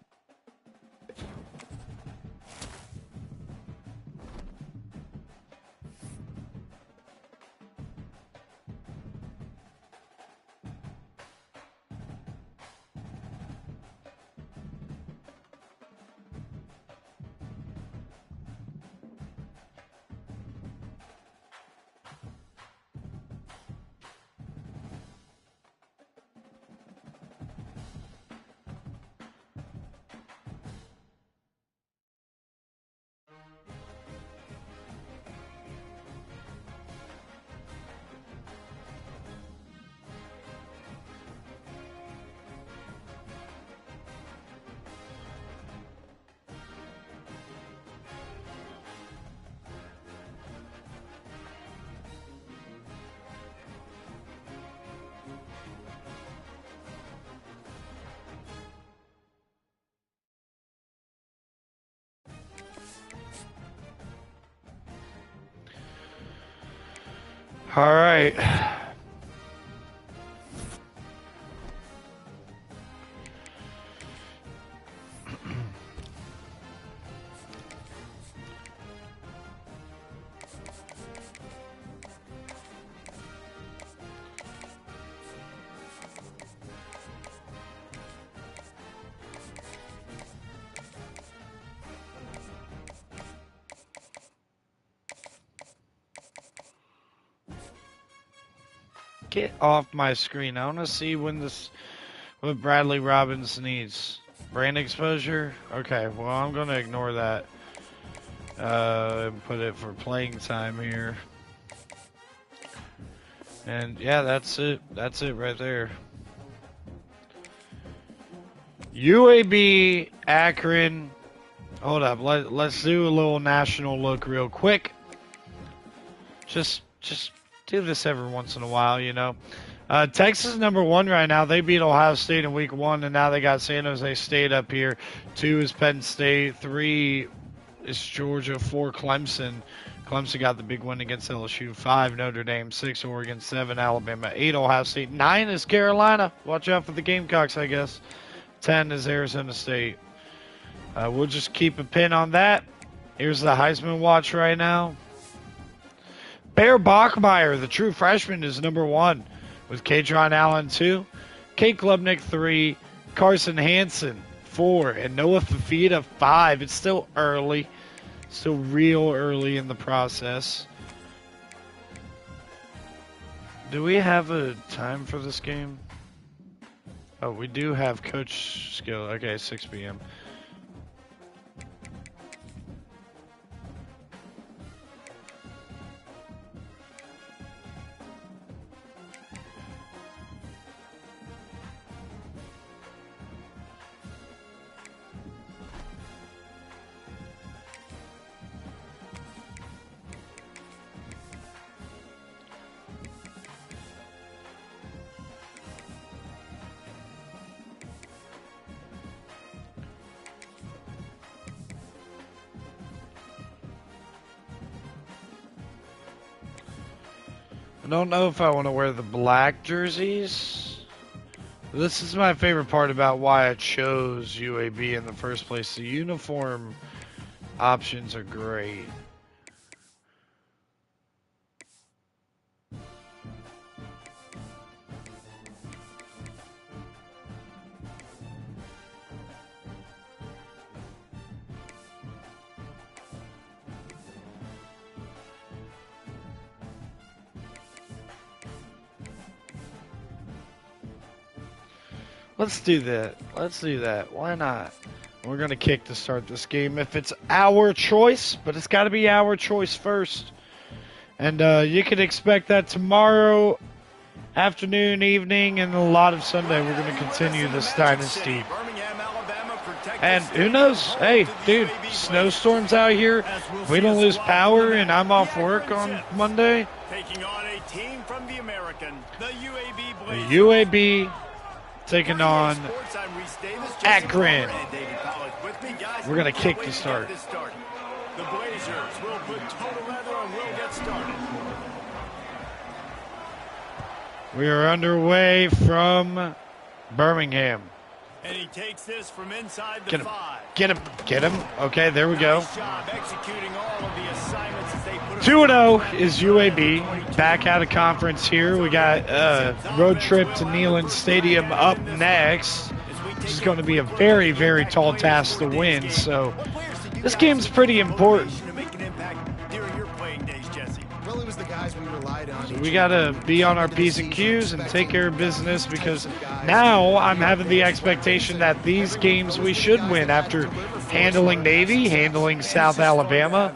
All right. Get off my screen. I want to see what Bradley Robbins needs. Brain exposure? Okay, well, I'm going to ignore that. And put it for playing time here. And yeah, that's it. That's it right there. UAB, Akron. Hold up. Let's do a little national look real quick. Just do this every once in a while, you know. Texas is #1 right now. They beat Ohio State in week 1, and now they got San Jose State up here. 2 is Penn State. 3 is Georgia. 4, Clemson. Clemson got the big win against LSU. 5, Notre Dame. 6, Oregon. 7, Alabama. 8, Ohio State. 9 is Carolina. Watch out for the Gamecocks, I guess. 10 is Arizona State. We'll just keep a pin on that. Here's the Heisman watch right now. Bear Bachmeier, the true freshman, is #1 with Katron Allen 2, Kate Klubnik 3, Carson Hansen 4, and Noah Fafita 5. It's still early, still real early in the process. Do we have a time for this game? Oh, we do have coach skill. Okay, 6 p.m. I don't know if I want to wear the black jerseys. This is my favorite part about why I chose UAB in the first place. The uniform options are great. Let's do that. Let's do that. Why not? We're going to kick to start this game if it's our choice, but it's got to be our choice first. And you can expect that tomorrow afternoon, evening, and a lot of Sunday. We're going to continue this dynasty. And who knows? Hey, dude, snowstorms out here. If we don't lose power and I'm off work on Monday. Taking on a team from the American, the UAB Blazers. The UAB taking on Akron. We're going to kick to start. The Blazers will put total leather and will get started. We are underway from Birmingham. And he takes this from inside the 5. Get him. Get him. Okay, there we go. Nice job executing all of the assignments as they put 2-0 is UAB. Back out of conference here. We got a road trip to Neyland Stadium up next. This is going to be a very, very tall task to win. So this game's pretty important. Well, it was the guys we relied on. So we got to be on our P's and Q's and take care of business, because now I'm having the expectation that these games we should win after handling Navy, handling South Alabama.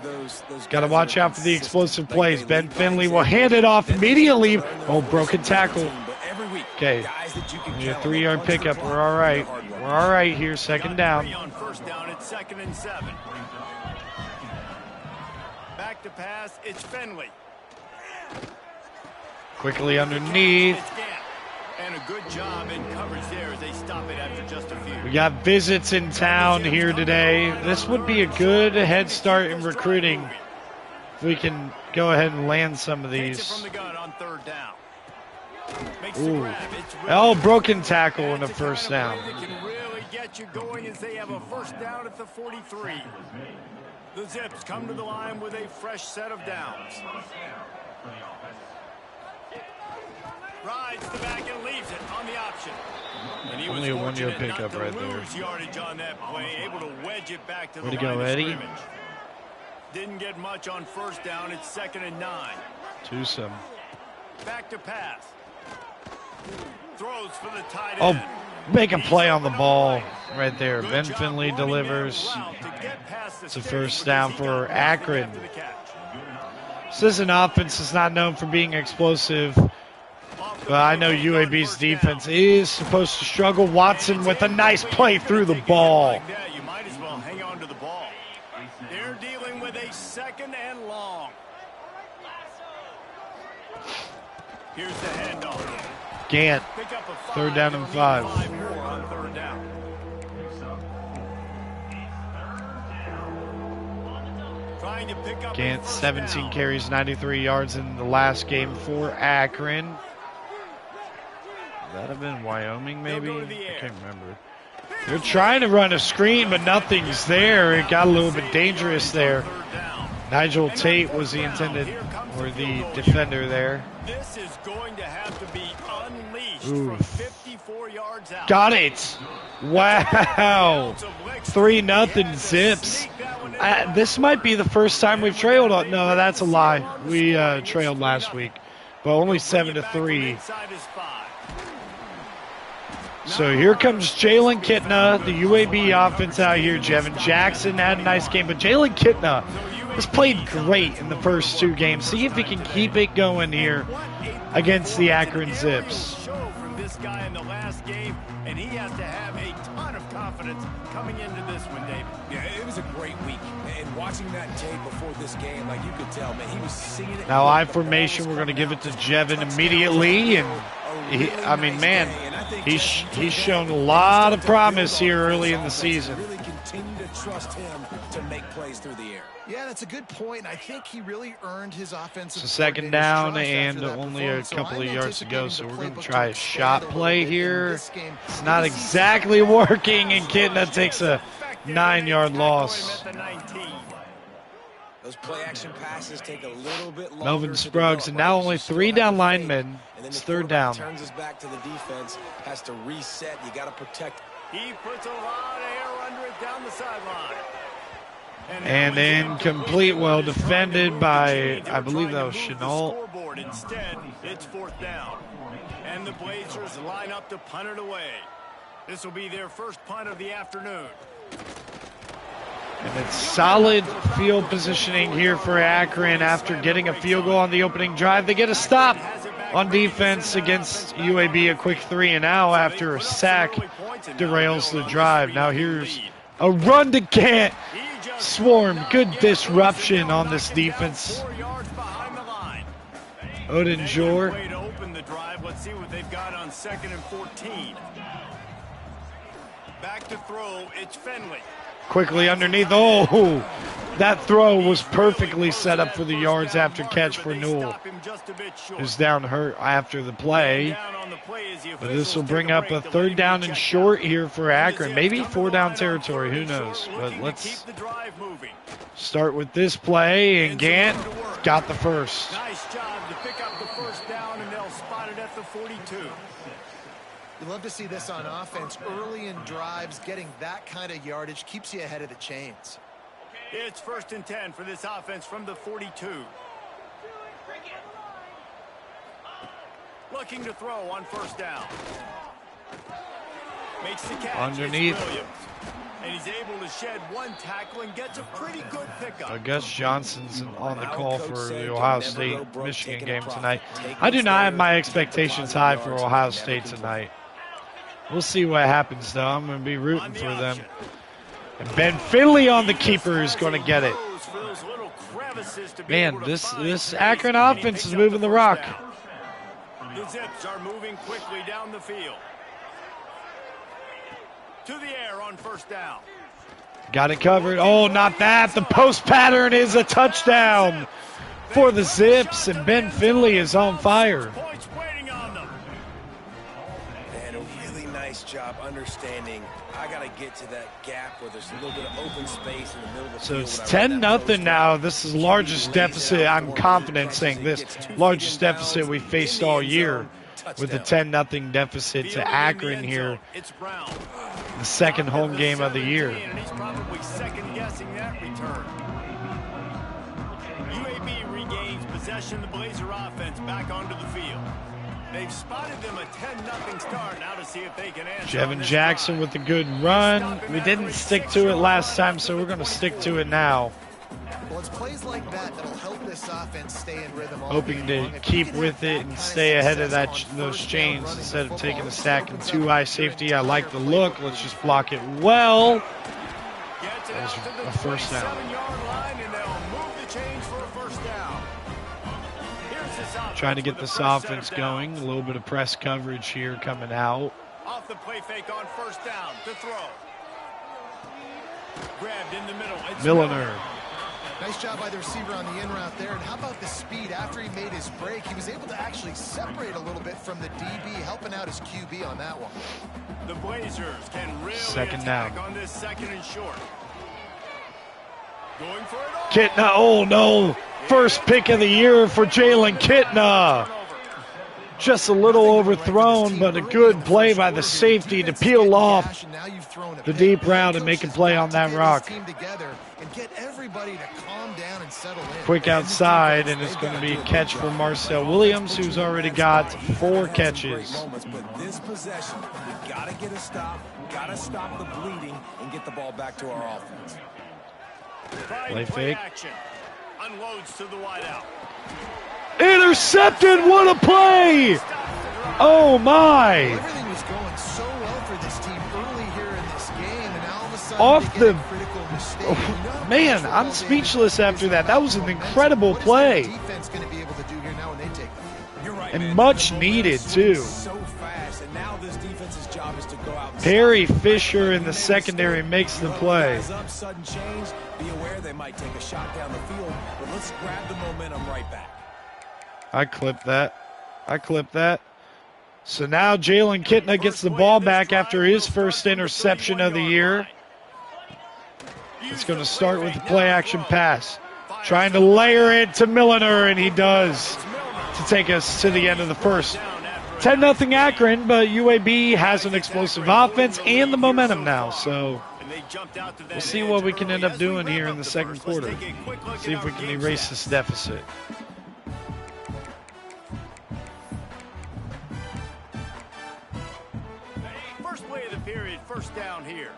Got to watch out for the explosive plays. Ben Finley will hand it off immediately. Oh, broken tackle. Okay, a 3-yard pickup. We're all right. We're all right here. Second down. On first down, it's 2nd and 7. Back to pass, it's Finley. Quickly underneath. And a good job in coverage there as they stop it after just a few. We got visits in town here today. This would be a good head start in recruiting if we can go ahead and land some of these. From the gun on 3rd down. Ooh. Oh, broken tackle in the first down. They can really get you going as they have a first down at the 43. The Zips come to the line with a fresh set of downs. Rides the back and leaves it on the option. And he Only a was 1-yard fortunate pickup not to right there. lose yardage on that play, able to wedge it back to Way the to go, line of Eddie. scrimmage. Didn't get much on first down. It's 2nd and 9. Twosome. Back to pass. Throws for the tight Oh, end. make a play on the ball right there. Ben Finley delivers. It's a first down for Akron. This is an offense that's not known for being explosive, but I know UAB's defense is supposed to struggle. Watson with a nice play through the ball. You might as well hang on to the ball. They're dealing with a 2nd and long. Here's the handoff. Gant, Pick up a 3rd down and 5. 5 more on 3rd down. Trying to pick up Gant, a first 17 down. carries, 93 yards in the last game for Akron. Would that have been Wyoming, maybe? They'll go to the air. I can't remember. They're trying to run a screen, but nothing's there. It got a little bit dangerous there. Nigel Tate was the intended, or the defender there. This is going to have to be unleashed Oof. from 54 yards out. Got it. Wow. 3-0 Zips. This might be the first time we've trailed. No, that's a lie. We trailed last week, but only 7-3. So here comes Jalen Kitna, the UAB offense out here. Jevin Jackson had a nice game, but Jalen Kitna has played great in the first 2 games. See if he can keep it going here against the Akron Zips. From this guy in the last game, and he has to have a ton of confidence coming into this one, David. Yeah, it was a great week. And watching that tape before this game, like you could tell, man, he was singing it. Now I formation, we're going to give it to Jevin immediately, and I mean, man, he's shown a lot of promise here early in the season. Really continue to trust him to make plays through the air. Yeah, that's a good point. I think he really earned his offensive. So second down and only a couple of yards to go, so we're going to try a shot play here. It's not exactly working, and Kitna takes a 9-yard loss. Those play action passes take a little bit longer. Melvin Spruggs, and now only 3 down linemen. It's third down. Turns us back to the defense, has to reset. You got to protect. He puts a lot of air under it down the sideline. And incomplete, well defended by, I believe that was Chenault. Instead, it's fourth down. And the Blazers line up to punt it away. This will be their first punt of the afternoon. And it's solid field positioning here for Akron after getting a field goal on the opening drive. They get a stop on defense against UAB, a quick 3-and-out after a sack derails the drive. Now here's a run to Gant. Swarm, good disruption on this defense. Odenjor. Way to open the drive. Let's see what they've got on 2nd and 14. Back to throw, it's Finley. Quickly underneath. Oh, that throw was perfectly set up for the yards after catch for Newell. Who's down hurt after the play. But this will bring up a 3rd down and short here for Akron. Maybe 4-down territory, who knows. But let's start with this play, and Gant got the first. Nice job to pick up the first down, and they'll spot it at the 42. You love to see this on offense. Early in drives, getting that kind of yardage keeps you ahead of the chains. It's 1st and 10 for this offense from the 42. Looking to throw on 1st down. Makes the catch. Underneath. And he's able to shed one tackle and gets a pretty good pickup. I guess Johnson's on the call for the Ohio State-Michigan game tonight. I do not have my expectations high for Ohio State tonight. We'll see what happens, though. I'm going to be rooting for them. And Ben Finley on the keeper is going to get it. Man, this Akron offense is moving the rock. The Zips are moving quickly down the field. To the air on 1st down. Got it covered. Oh, not that. The post pattern is a touchdown for the Zips, and Ben Finley is on fire. Nice job understanding. I got to get to that gap where there's a little bit of open space in the middle of the so field. it's 10-0 now. This is largest deficit. I'm confident saying this. Largest deficit we faced all year with a 10-0 deficit to Akron here. The second home game of the year. And he's probably second-guessing that return. UAB regains possession. The Blazer offense back onto the field. They've spotted them a 10-0 start. Now to see if they can answer. Jevin Jackson with a good run. We didn't stick to it last time, so we're going to stick to it now. Well, it's plays like that that'll help this offense stay in rhythm. Hoping to keep with it and stay ahead of those chains instead of taking a stack and 2 high safety. I like the look. Let's just block it well. That was a 1st down. Trying to get this offense going. A little bit of press coverage here coming out. Off the play fake on 1st down to throw. Grabbed in the middle. It's Milliner. Nice job by the receiver on the in route there. And how about the speed after he made his break? He was able to actually separate a little bit from the DB, helping out his QB on that one. The Blazers can really 2nd attack down on this 2nd and short. Going for it all. Kitna, oh no. First pick of the year for Jalen Kitna. Just a little overthrown, but a good play by the safety to peel off the deep route and make a play on that rock. Quick outside, and it's going to be a catch for Marcel Williams, who's already got 4 catches. But this possession, you got to get a stop, got to stop the bleeding, and get the ball back to our offense. Play fake. Action. Unloads to the wideout. Intercepted, what a play! Oh my! Everything was going so well for this team early here in this game, and all of a sudden Off the critical mistake. oh, man, I'm speechless after that. That was an incredible play. Defense going to be able to do here now when they take them. You're right, And man. much needed too. So fast, and now this defense's job is to go out and Perry Fisher in the secondary makes the play. Up, sudden change. Be aware they might take a shot down the field, but let's grab the momentum right back. I clipped that. So now Jalen Kitna gets the ball back after his first interception of the year. It's going to start with the play action pass. Trying to layer it to Milliner, and he does, to take us to the end of the first. 10-0 Akron, but UAB has an explosive offense and the momentum now. So we'll see what we can end up doing here in the second quarter. See if we can erase this deficit. First play of the period, first down here.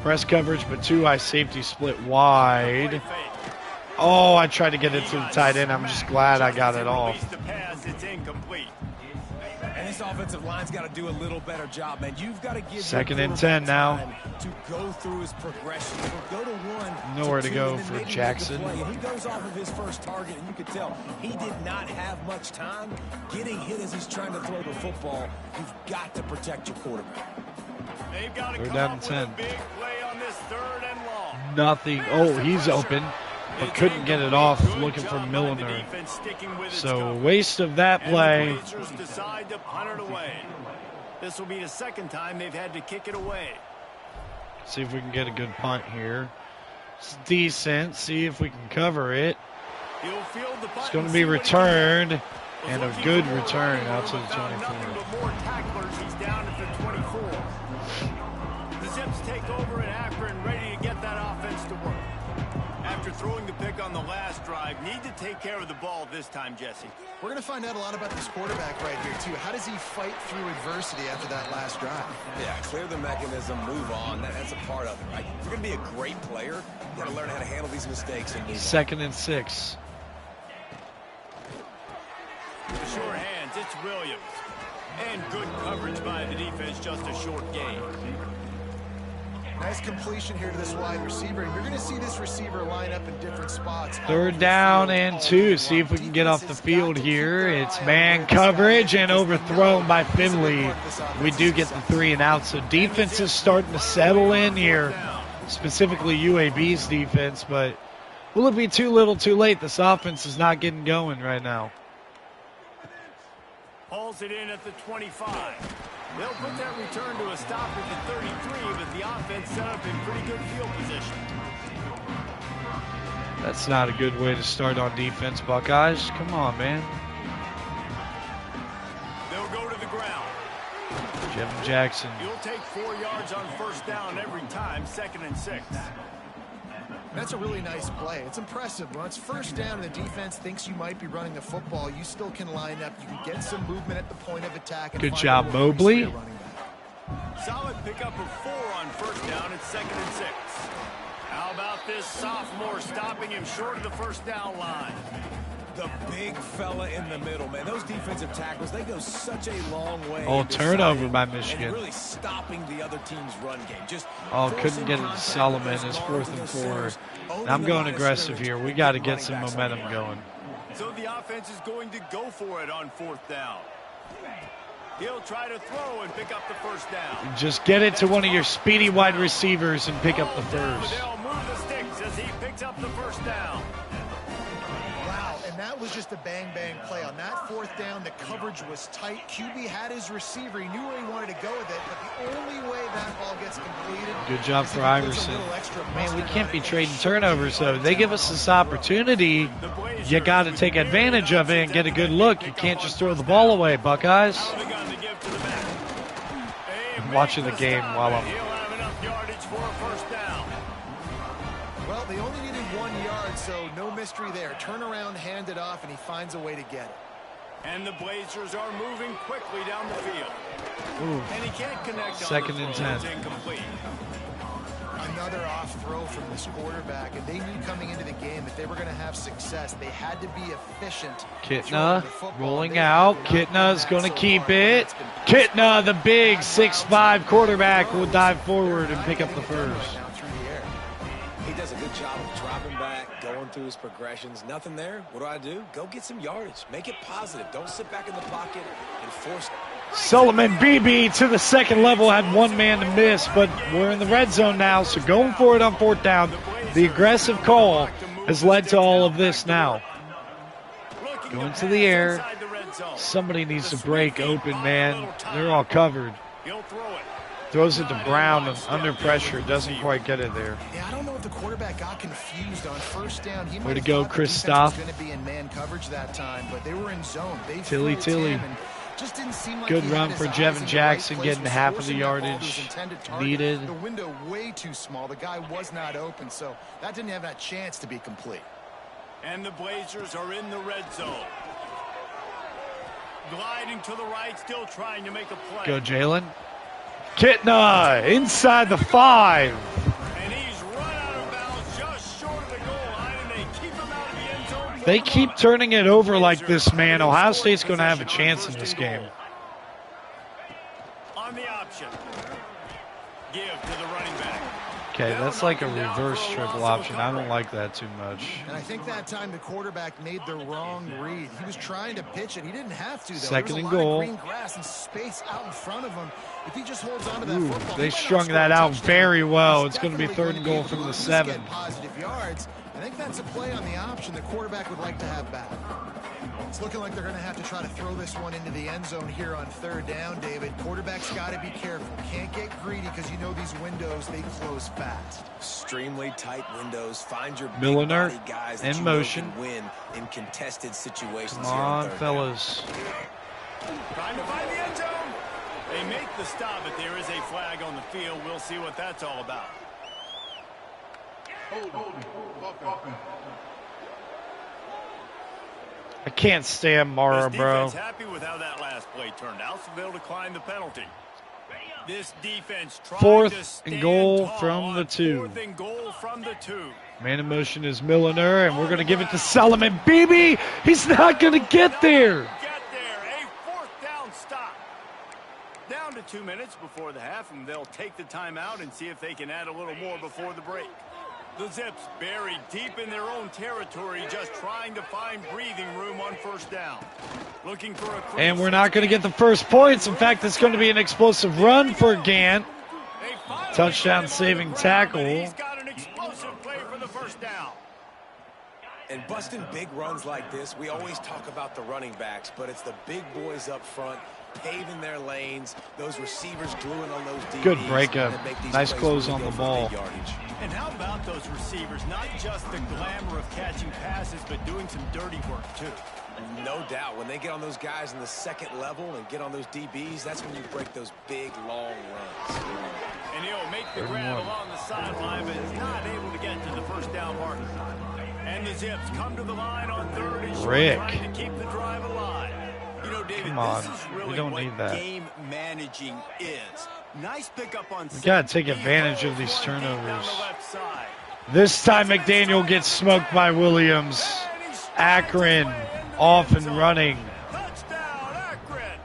Press coverage, but two eye safety split wide. Oh, I tried to get it to the tight end. I'm just glad I got it off. And this offensive line's got to do a little better job, man. You've got to give second and 10 now. To go through his progression. Go to one. Nowhere to go for Jackson. He goes off of his first target, and you could tell he did not have much time getting hit as he's trying to throw the football. You've got to protect your quarterback. They're down and 10. Nothing. Oh, he's open, but couldn't get it off, looking for Milliner. So waste of that play. This will be the second time they've had to kick it away. See if we can get a good punt here. It's decent. See if we can cover it. It's going to be returned, and a good return out to the 24. He's down at the 24. The Zips take over in Akron, ready to get that offense to work. After throwing the pick on the last drive, need to take care of the ball this time, Jesse. We're going to find out a lot about this quarterback right here, too. How does he fight through adversity after that last drive? Yeah, clear the mechanism, move on. That's a part of it, right? If you're going to be a great player, you got to learn how to handle these mistakes and move on. Second and 6. Sure hands, it's Williams. And good coverage by the defense, just a short gain. Nice completion here to this wide receiver. And you're going to see this receiver line up in different spots. Third down and 2. See if we can get off the field here. It's man coverage and overthrown by Finley. We do get the 3 and out. So defense is starting to settle in here, specifically UAB's defense. But will it be too little too late? This offense is not getting going right now. Hauls it in at the 25. They'll put that return to a stop at the 33, but the offense set up in pretty good field position. That's not a good way to start on defense, Buckeyes. Come on, man. They'll go to the ground. Jevin Jackson. You'll take 4 yards on first down every time, 2nd and 6. That's a really nice play. It's impressive. When it's first down and the defense thinks you might be running the football, you still can line up. You can get some movement at the point of attack. And good job, Mobley. Solid pickup of 4 on first down at 2nd and 6. How about this sophomore stopping him short of the first down line? The big fella in the middle, man. Those defensive tackles, they go such a long way. Oh, turnover by Michigan. Really stopping the other team's run game. Just couldn't get it to Solomon. It's 4th and 4. And I'm going aggressive here. We got to get some momentum going. So the offense is going to go for it on 4th down. He'll try to throw and pick up the first down. Just get it to one of your speedy wide receivers and pick up the first. They'll move the sticks as he picks up the first down. Wow, and that was just a bang-bang play. On that 4th down, the coverage was tight. QB had his receiver. He knew where he wanted to go with it, but the only way that ball gets completed... Good job for Iverson. Man, we can't be trading turnovers, though. They give us this opportunity. You got to take advantage of it and get a good look. You can't just throw the ball away, Buckeyes. I'm watching the game while I'm... Well, they only needed 1 yard, so no mystery there. Turn around, hand it off, and he finds a way to get it. And the Blazers are moving quickly down the field. Ooh. And he can't connect. 2nd and 10. Another off throw from this quarterback, and they knew coming into the game that they were going to have success. They had to be efficient. Kitna rolling out. Kitna's going to keep it. Kitna, the big 6'5" quarterback, will dive forward and pick up the first. He does a good job of dropping back, going through his progressions. Nothing there. What do? Go get some yardage. Make it positive. Don't sit back in the pocket and force Sullivan BB to the second level, had one man to miss, but we're in the red zone now, so going for it on fourth down. The aggressive call has led to all of this now. Going to the air. Somebody needs to break open, man. They're all covered. Throws it to Brown under pressure. Doesn't quite get it there. Yeah, I don't know if the quarterback got confused on first down. He Way to might go, have thought the defense Christoph. was going to be in man coverage that time, but they were in zone. They Tilly. just didn't seem like Good he had run his for eyes Jevin in the Jackson, right getting place, half of the forcing that ball to yardage his intended target. needed. The window way too small. The guy was not open, so that didn't have that chance to be complete. And the Blazers are in the red zone. Gliding to the right, still trying to make a play. Go, Jalen. Kitna inside the 5. And he's run out of bounds just short of the goal line, and they keep him out of the end zone. They keep turning it over like this, man. Ohio State's going to have a chance in this game. On the option. Give to the running back. Okay, that's like a reverse triple option. I don't like that too much. And I think that time the quarterback made the wrong read. He was trying to pitch it. He didn't have to, though. Second and There's a lot goal. of green grass and space out in front of him. If he just holds on to that Ooh, football, they he might not strung score that a out touchdown. very well. He's It's going to be definitely third and going goal to from be the able to 7. get positive yards. I think that's a play on the option the quarterback would like to have back. It's looking like they're going to have to try to throw this one into the end zone here on third down, David. Quarterback's got to be careful. Can't get greedy because you know these windows, they close fast. Extremely tight windows. Find your Milliner big body guys that in you know motion. can win in contested situations. Come here on, third fellas. Trying to find the end zone. They make the stop, but there is a flag on the field. We'll see what that's all about. I can't stand Mara, This bro. defense happy with how that last play turned out, so they'll decline the penalty. This defense trying Fourth to and stand goal tall from on the 2. Fourth and goal from the 2. Man in motion is Milliner, and we're going to give it to Solomon. BB, he's not going to get there. Get there. A fourth down stop. Down to 2 minutes before the half, and they'll take the timeout and see if they can add a little more before the break. The Zips buried deep in their own territory, just trying to find breathing room on first down. Looking for a And we're not going to get the first points. In fact, it's going to be an explosive run for Gant. Touchdown saving tackle. He's got an explosive play for the first down. And busting big runs like this, we always talk about the running backs, but it's the big boys up front paving their lanes, those receivers gluing on those DBs. Good breakup. that make these Nice plays close really on go the for ball. big yardage. And how about those receivers? Not just the glamour of catching passes, but doing some dirty work, too. No doubt. When they get on those guys in the second level and get on those DBs, that's when you break those big, long runs. And he'll make the grab along the sideline, but is not able to get to the first down marker. And the Zips come to the line on third and short, Rick. trying to keep the drive alive. You know, David, Come on. this is We really don't what need that. game managing is. Nice pickup on We got to take advantage of these turnovers. This time McDaniel gets smoked by Williams. Akron off and running. Touchdown, Akron.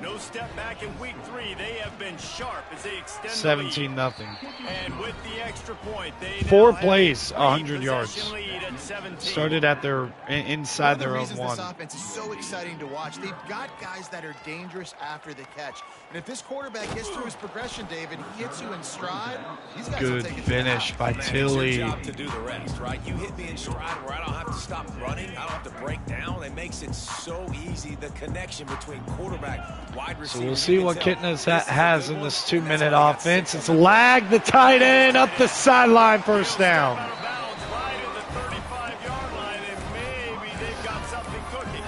No step back in week 3. They have been sharp as they extend the lead. 17-0. And with the extra point, they 4 now have plays, a 100 yards. possession lead at 17. Started at their inside their own One of the reasons 1. this offense is so exciting to watch, they've got guys that are dangerous after the catch. And if this quarterback gets through his progression, David, he hits you in stride, these guys will Good take it finish by It's Tilly. your job to do the rest, right? You hit me in stride where I don't have to stop running. I don't have to break down. It makes it so easy, the connection between quarterback, wide receiver. So we'll see what Kitna has in this 2-minute offense. It's a lag, the tight end up the sideline, first down. Out of bounds right at the 35-yard line, and maybe they've got something cooking.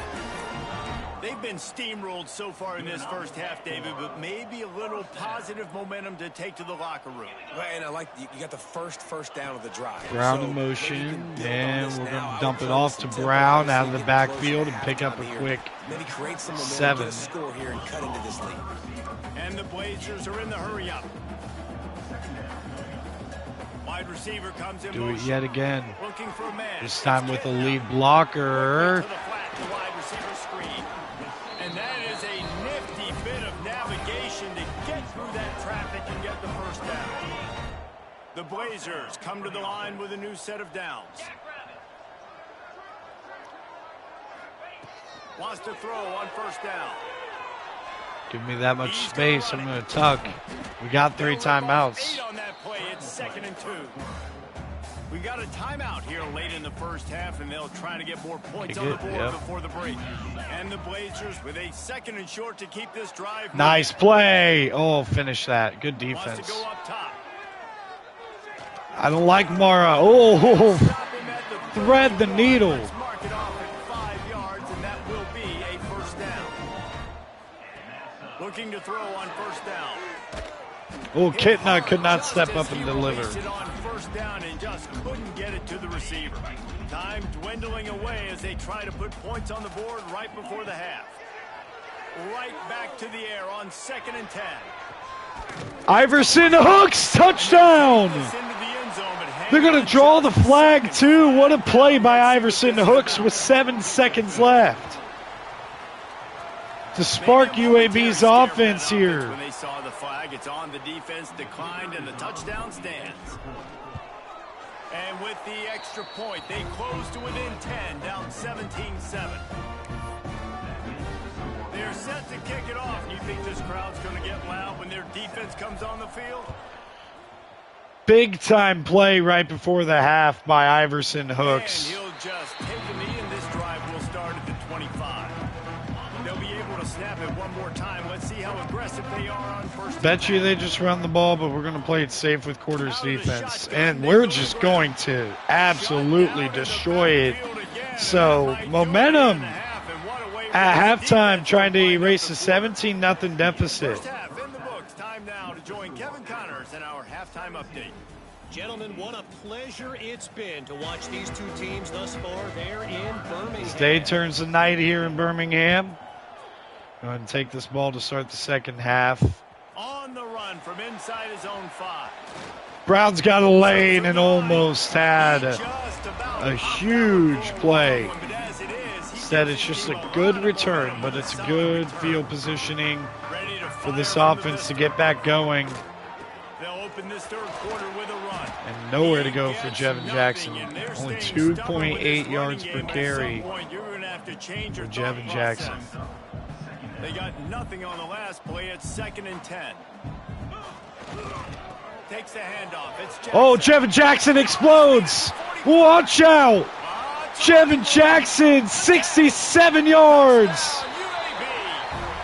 They've been steamrolled so far in this first half, David, but maybe a little positive momentum to take to the locker room. Right, and I like you got the first down of the drive. Brown So in maybe you motion, can build on and this we're now. going I to dump would it throw off some to tempo Brown on this out so of the you get close backfield to and pick up a halftime here. quick Maybe create some momentum, 7. get a score here, and cut into this lead. And the Blazers are in the hurry-up. Wide receiver comes in Do it motion. yet again. Looking for a man. This time with a It's lead Kitna. blocker. To the flat, the wide receiver screen. And that is a nifty bit of navigation to get through that traffic and get the first down. The Blazers come to the line with a new set of downs. Wants to throw on first down. Give me that much space. I'm going to tuck. We got 3 timeouts. 8 on that play. It's 2nd and 2. We got a timeout here late in the first half, and they'll try to get more points on the board before the break. And the Blazers with a 2nd and short to keep this drive. Nice play. Oh, finish that. Good defense. Wants to go up top. I don't like Mara. Oh, thread the needle. Mark it off at 5 yards, and that will be a first down. Looking to throw on first down. Oh, Kitna could not step up and deliver. On first down and just couldn't get it to the receiver. Time dwindling away as they try to put points on the board right before the half. Right back to the air on 2nd and 10. Iverson hooks, touchdown. They're going to draw the flag too. What a play by Iverson hooks with 7 seconds left to spark UAB's offense here. When they saw the flag, it's on. The defense declined and the touchdown stands. And with the extra point, they close to within 10, down 17-7. They're set to kick it off. You think this crowd's going to get loud when their defense comes on the field? Big time play right before the half by Iverson hooks. And he'll just take a knee, and this drive will start at the 25. They'll be able to snap it one more time. Let's see how aggressive they are on first. Bet you they just run the ball, but we're going to play it safe with quarters defense. And we're just going to absolutely destroy it. So, momentum at halftime, trying to erase a 17-0 deficit. First half in the books. Time now to join Kevin Connors in our halftime update. Gentlemen, what a pleasure it's been to watch these two teams thus far there in Birmingham. This day turns the night here in Birmingham. Go ahead and take this ball to start the second half. On the run from inside his own 5. Brown's got a lane and almost had a huge play. Instead, it's just a good return, but it's good field positioning for this offense to get back going. They'll open this third quarter with a run. And nowhere to go for Jevin Jackson. Only 2.8 yards per carry for Jevin Jackson. They got nothing on the last play. It's 2nd and 10. Takes the handoff. It's Jackson. Oh, Jevin Jackson explodes. Watch out. Jevin Jackson, 67 yards.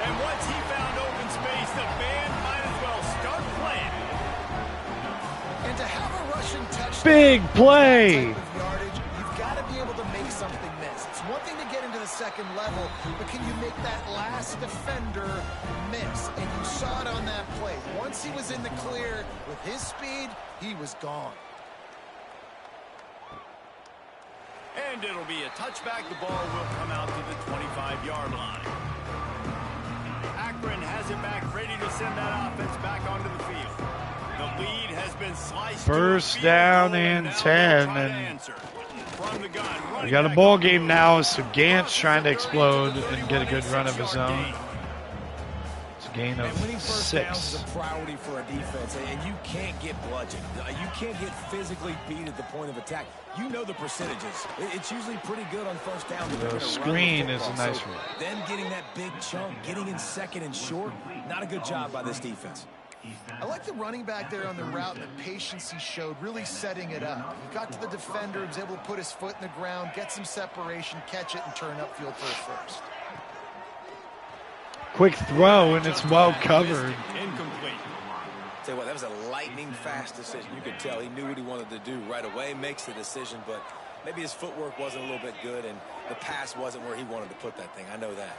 And once he found open space, the band might as well start playing. And to have a rushing touchdown, Big play. you've got to be able to make something miss. It's one thing to get into the second level, but can you make that last defender miss? And you saw it on that play. Once he was in the clear with his speed, he was gone. And it'll be a touchback. The ball will come out to the 25-yard line. Akron has it back, ready to send that offense back onto the field. The lead has been sliced. First down and 10. And we got a ball game now, so Gant's trying to explode and get a good run of his own. It's a gain of 6. Is a priority for a defense, and you can't get bludgeoned. You can't get physically beat at the point of attack. You know the percentages. It's usually pretty good on first down. The screen is a nice one. Them getting that big chunk, getting in 2nd and short, not a good job by this defense. I like the running back there on the route and the patience he showed, really setting it up. He got to the defender, was able to put his foot in the ground, get some separation, catch it, and turn upfield for a first. Quick throw, and it's well covered. Incomplete. Tell you what, that was a lightning fast decision. You could tell he knew what he wanted to do right away, makes the decision, but maybe his footwork wasn't a little bit good, and the pass wasn't where he wanted to put that thing. I know that.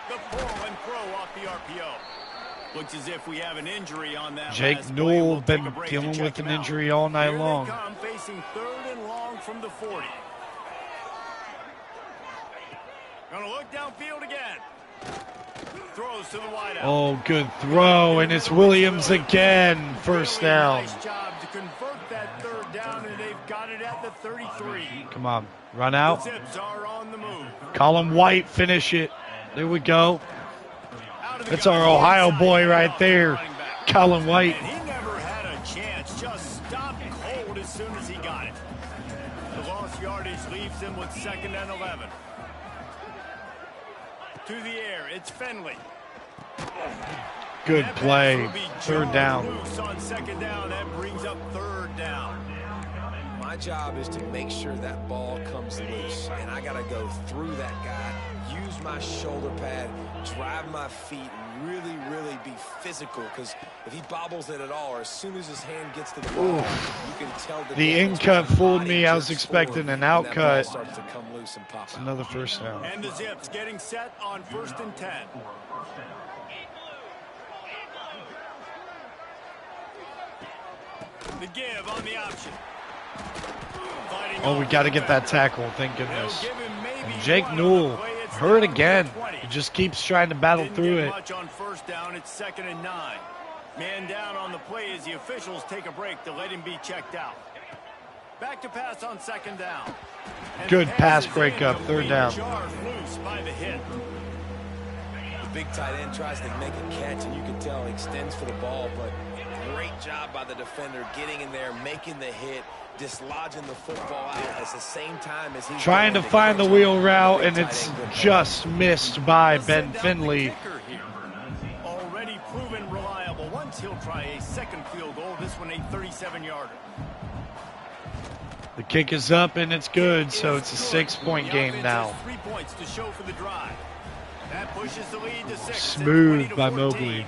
The pull and throw off the RPO. Looks as if we have an injury on that. Jake Newell been dealing with an injury all night long. Here they come, facing 3rd and long from the 40. Gonna look downfield again. Throws to the wideout. Oh, good throw, and it's Williams again. First down. Nice job to convert that 3rd down, and they've got it at the 33. Come on, run out. The Zips are on the move. Colin White, finish it. There we go. That's our Ohio boy right there, Colin White. And he never had a chance, just stopped cold as soon as he got it. The lost yardage leaves him with 2nd and 11. To the air, it's Fenley. Good play. Third down. On second down, that brings up third down. My job is to make sure that ball comes loose, and I got to go through that guy, use my shoulder pad, drive my feet, and really, really be physical, because if he bobbles it at all, or as soon as his hand gets to the ball, you can tell the in cut fooled me. I was expecting an out cut. Starts to come loose and pop out. Another first down. And the Zips getting set on 1st and 10. The give on the option. Oh, we got to get that tackle. Thank goodness. And Jake Newell hurt again. He just keeps trying to battle through it. Much on first down. It's 2nd and 9. Man down on the play as the officials take a break to let him be checked out. Back to pass on 2nd down. And good pass breakup. 3rd down. Loose by the hit. The big tight end tries to make a catch, and you can tell he extends for the ball, but great job by the defender getting in there, making the hit, dislodging the football out at the same time as he's trying to find the wheel route, and it's just missed by Ben Finley. Already proven reliable. Once he'll try a second field goal, this one a 37-yarder. The kick is up and it's good, so it's a 6-point game now. 3 points to show for the drive. That pushes the lead to 6. Smooth by Mobley.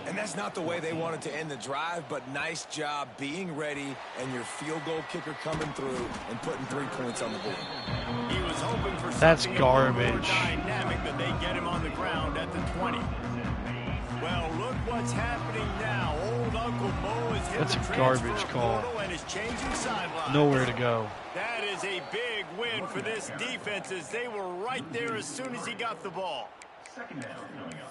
And that's not the way they wanted to end the drive, but nice job being ready and your field goal kicker coming through and putting 3 points on the board. He was hoping for that's something garbage. More dynamic, but they get him on the ground at the 20. Well, look what's happening now. Old Uncle Mo is hit that's the a garbage call. And is changing sidelines. Nowhere to go. That is a big win for this defense as they were right there as soon as he got the ball.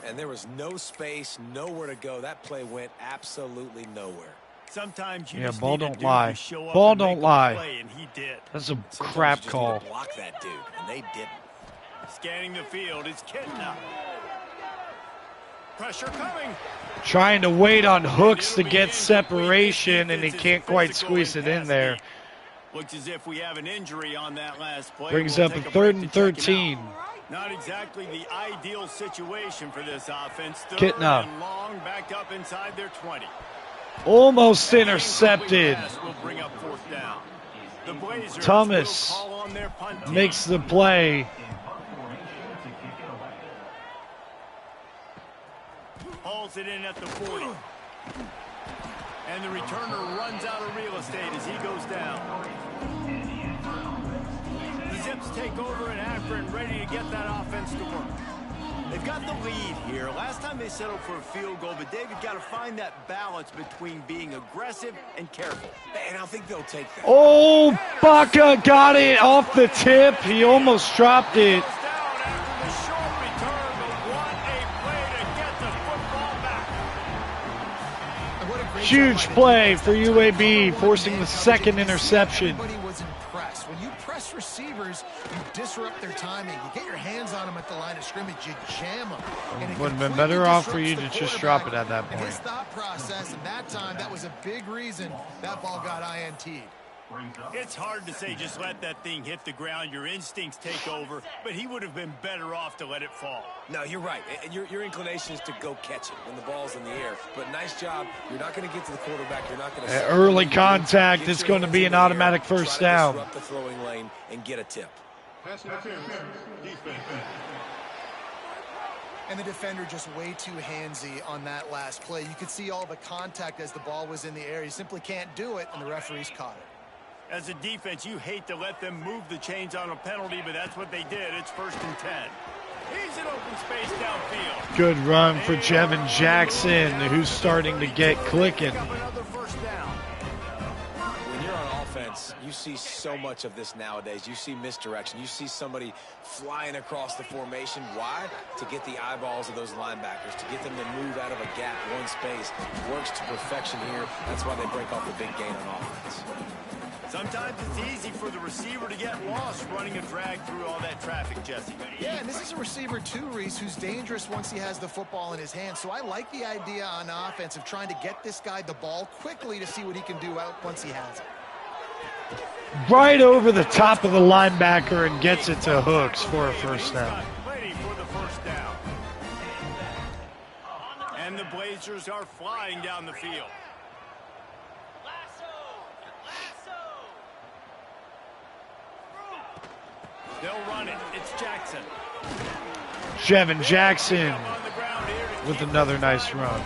And there was no space, nowhere to go. That play went absolutely nowhere. Sometimes you just ball don't lie. Ball don't lie. And he did. That's a crap call. Block that dude, and they didn't. Scanning the field, it's Kitna. Pressure coming. Trying to wait on Hooks to get separation, and he can't quite squeeze it in there. Looks as if we have an injury on that last play. Brings up a 3rd and 13. Not exactly the ideal situation for this offense. Kitna. Long backed up inside their 20. Almost intercepted. Will bring up 4th down. The Blazers Thomas will call on their punt team. makes the play. Hauls it in at the 40. And the returner runs out of real estate as he goes down. The Zips take over and after and ready to get that offense to work. They've got the lead here. Last time they settled for a field goal, but David got to find that balance between being aggressive and careful. And I think they'll take that. Oh, Baca got it off the tip. He almost dropped it. Huge play for UAB, forcing the 2nd interception. Everybody was impressed. When you press receivers, you disrupt their timing. You get your hands on them at the line of scrimmage. You jam them. Would have been better off for you to just drop it at that point. And his thought process, and that time, that was a big reason that ball got INT'd. It's hard to say just let that thing hit the ground. Your instincts take over, but he would have been better off to let it fall. No, you're right. And your inclination is to go catch it when the ball's in the air. But nice job. You're not going to get to the quarterback. You're not going to... Early contact. It's going to be an automatic first down. Disrupt the throwing lane and get a tip. And the defender just way too handsy on that last play. You could see all the contact as the ball was in the air. You simply can't do it, and the referees caught it. As a defense, you hate to let them move the chains on a penalty, but that's what they did. It's 1st and 10. He's in open space downfield. Good run for Jevin Jackson, who's starting to get clicking. When you're on offense, you see so much of this nowadays. You see misdirection. You see somebody flying across the formation. Why? To get the eyeballs of those linebackers, to get them to move out of a gap, one space. Works to perfection here. That's why they break off the big gain on offense. Sometimes it's easy for the receiver to get lost running a drag through all that traffic, Jesse. Yeah, and this is a receiver too, Reese, who's dangerous once he has the football in his hands. So I like the idea on offense of trying to get this guy the ball quickly to see what he can do out once he has it. Right over the top of the linebacker and gets it to Hooks for a first down. Blazers are flying down the field. They'll run it. It's Jackson. Jevin Jackson with another nice run.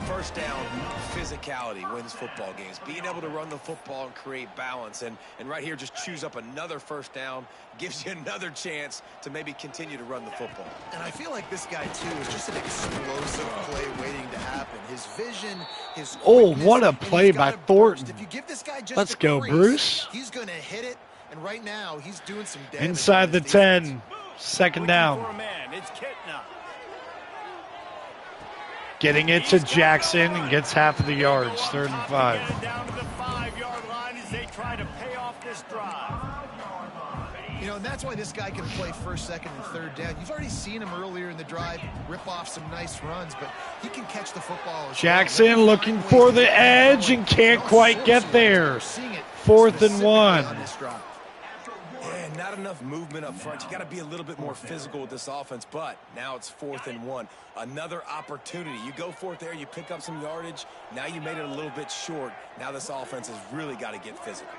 First down, physicality wins football games. Being able to run the football and create balance. And right here, just choose up another first down, gives you another chance to maybe continue to run the football. And I feel like this guy, too, is just an explosive play waiting to happen. His vision, his quickness, what a play by Thornton. If you give this guy just Let's a go, crease, Bruce. He's going to hit it. And right now, he's doing some damage. Inside the 10, second down. Getting it to Jackson and gets half of the yards, 3rd and 5. Down to the 5-yard line as they try to pay off this drive. You know, and that's why this guy can play first, second, and third down. You've already seen him earlier in the drive rip off some nice runs, but he can catch the football as Jackson well. looking for the edge and can't quite get there. 4th and 1. Yeah, not enough movement up front. You got to be a little bit more physical with this offense, but now it's 4th and 1. Another opportunity. You go for it there, you pick up some yardage. Now you made it a little bit short. Now this offense has really got to get physical.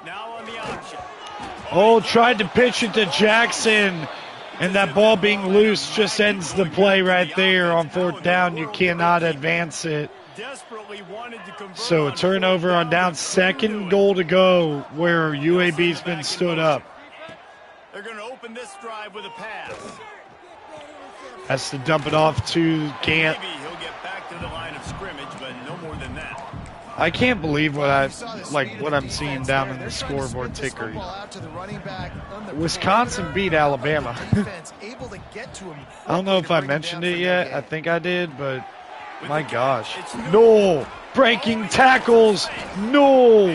Now on the option. Oh, tried to pitch it to Jackson, and that ball being loose just ends the play right there on 4th down. You cannot advance it. So a turnover on down, 2nd goal to go where UAB's been stood up. They're going to open this drive with a pass. Has to dump it off to Gant. Maybe he'll get back to the line of scrimmage, but no more than that. I can't believe what I'm seeing down in the scoreboard ticker. Wisconsin beat Alabama. I don't know if I mentioned it yet. I think I did, but my gosh. No! Breaking tackles. No!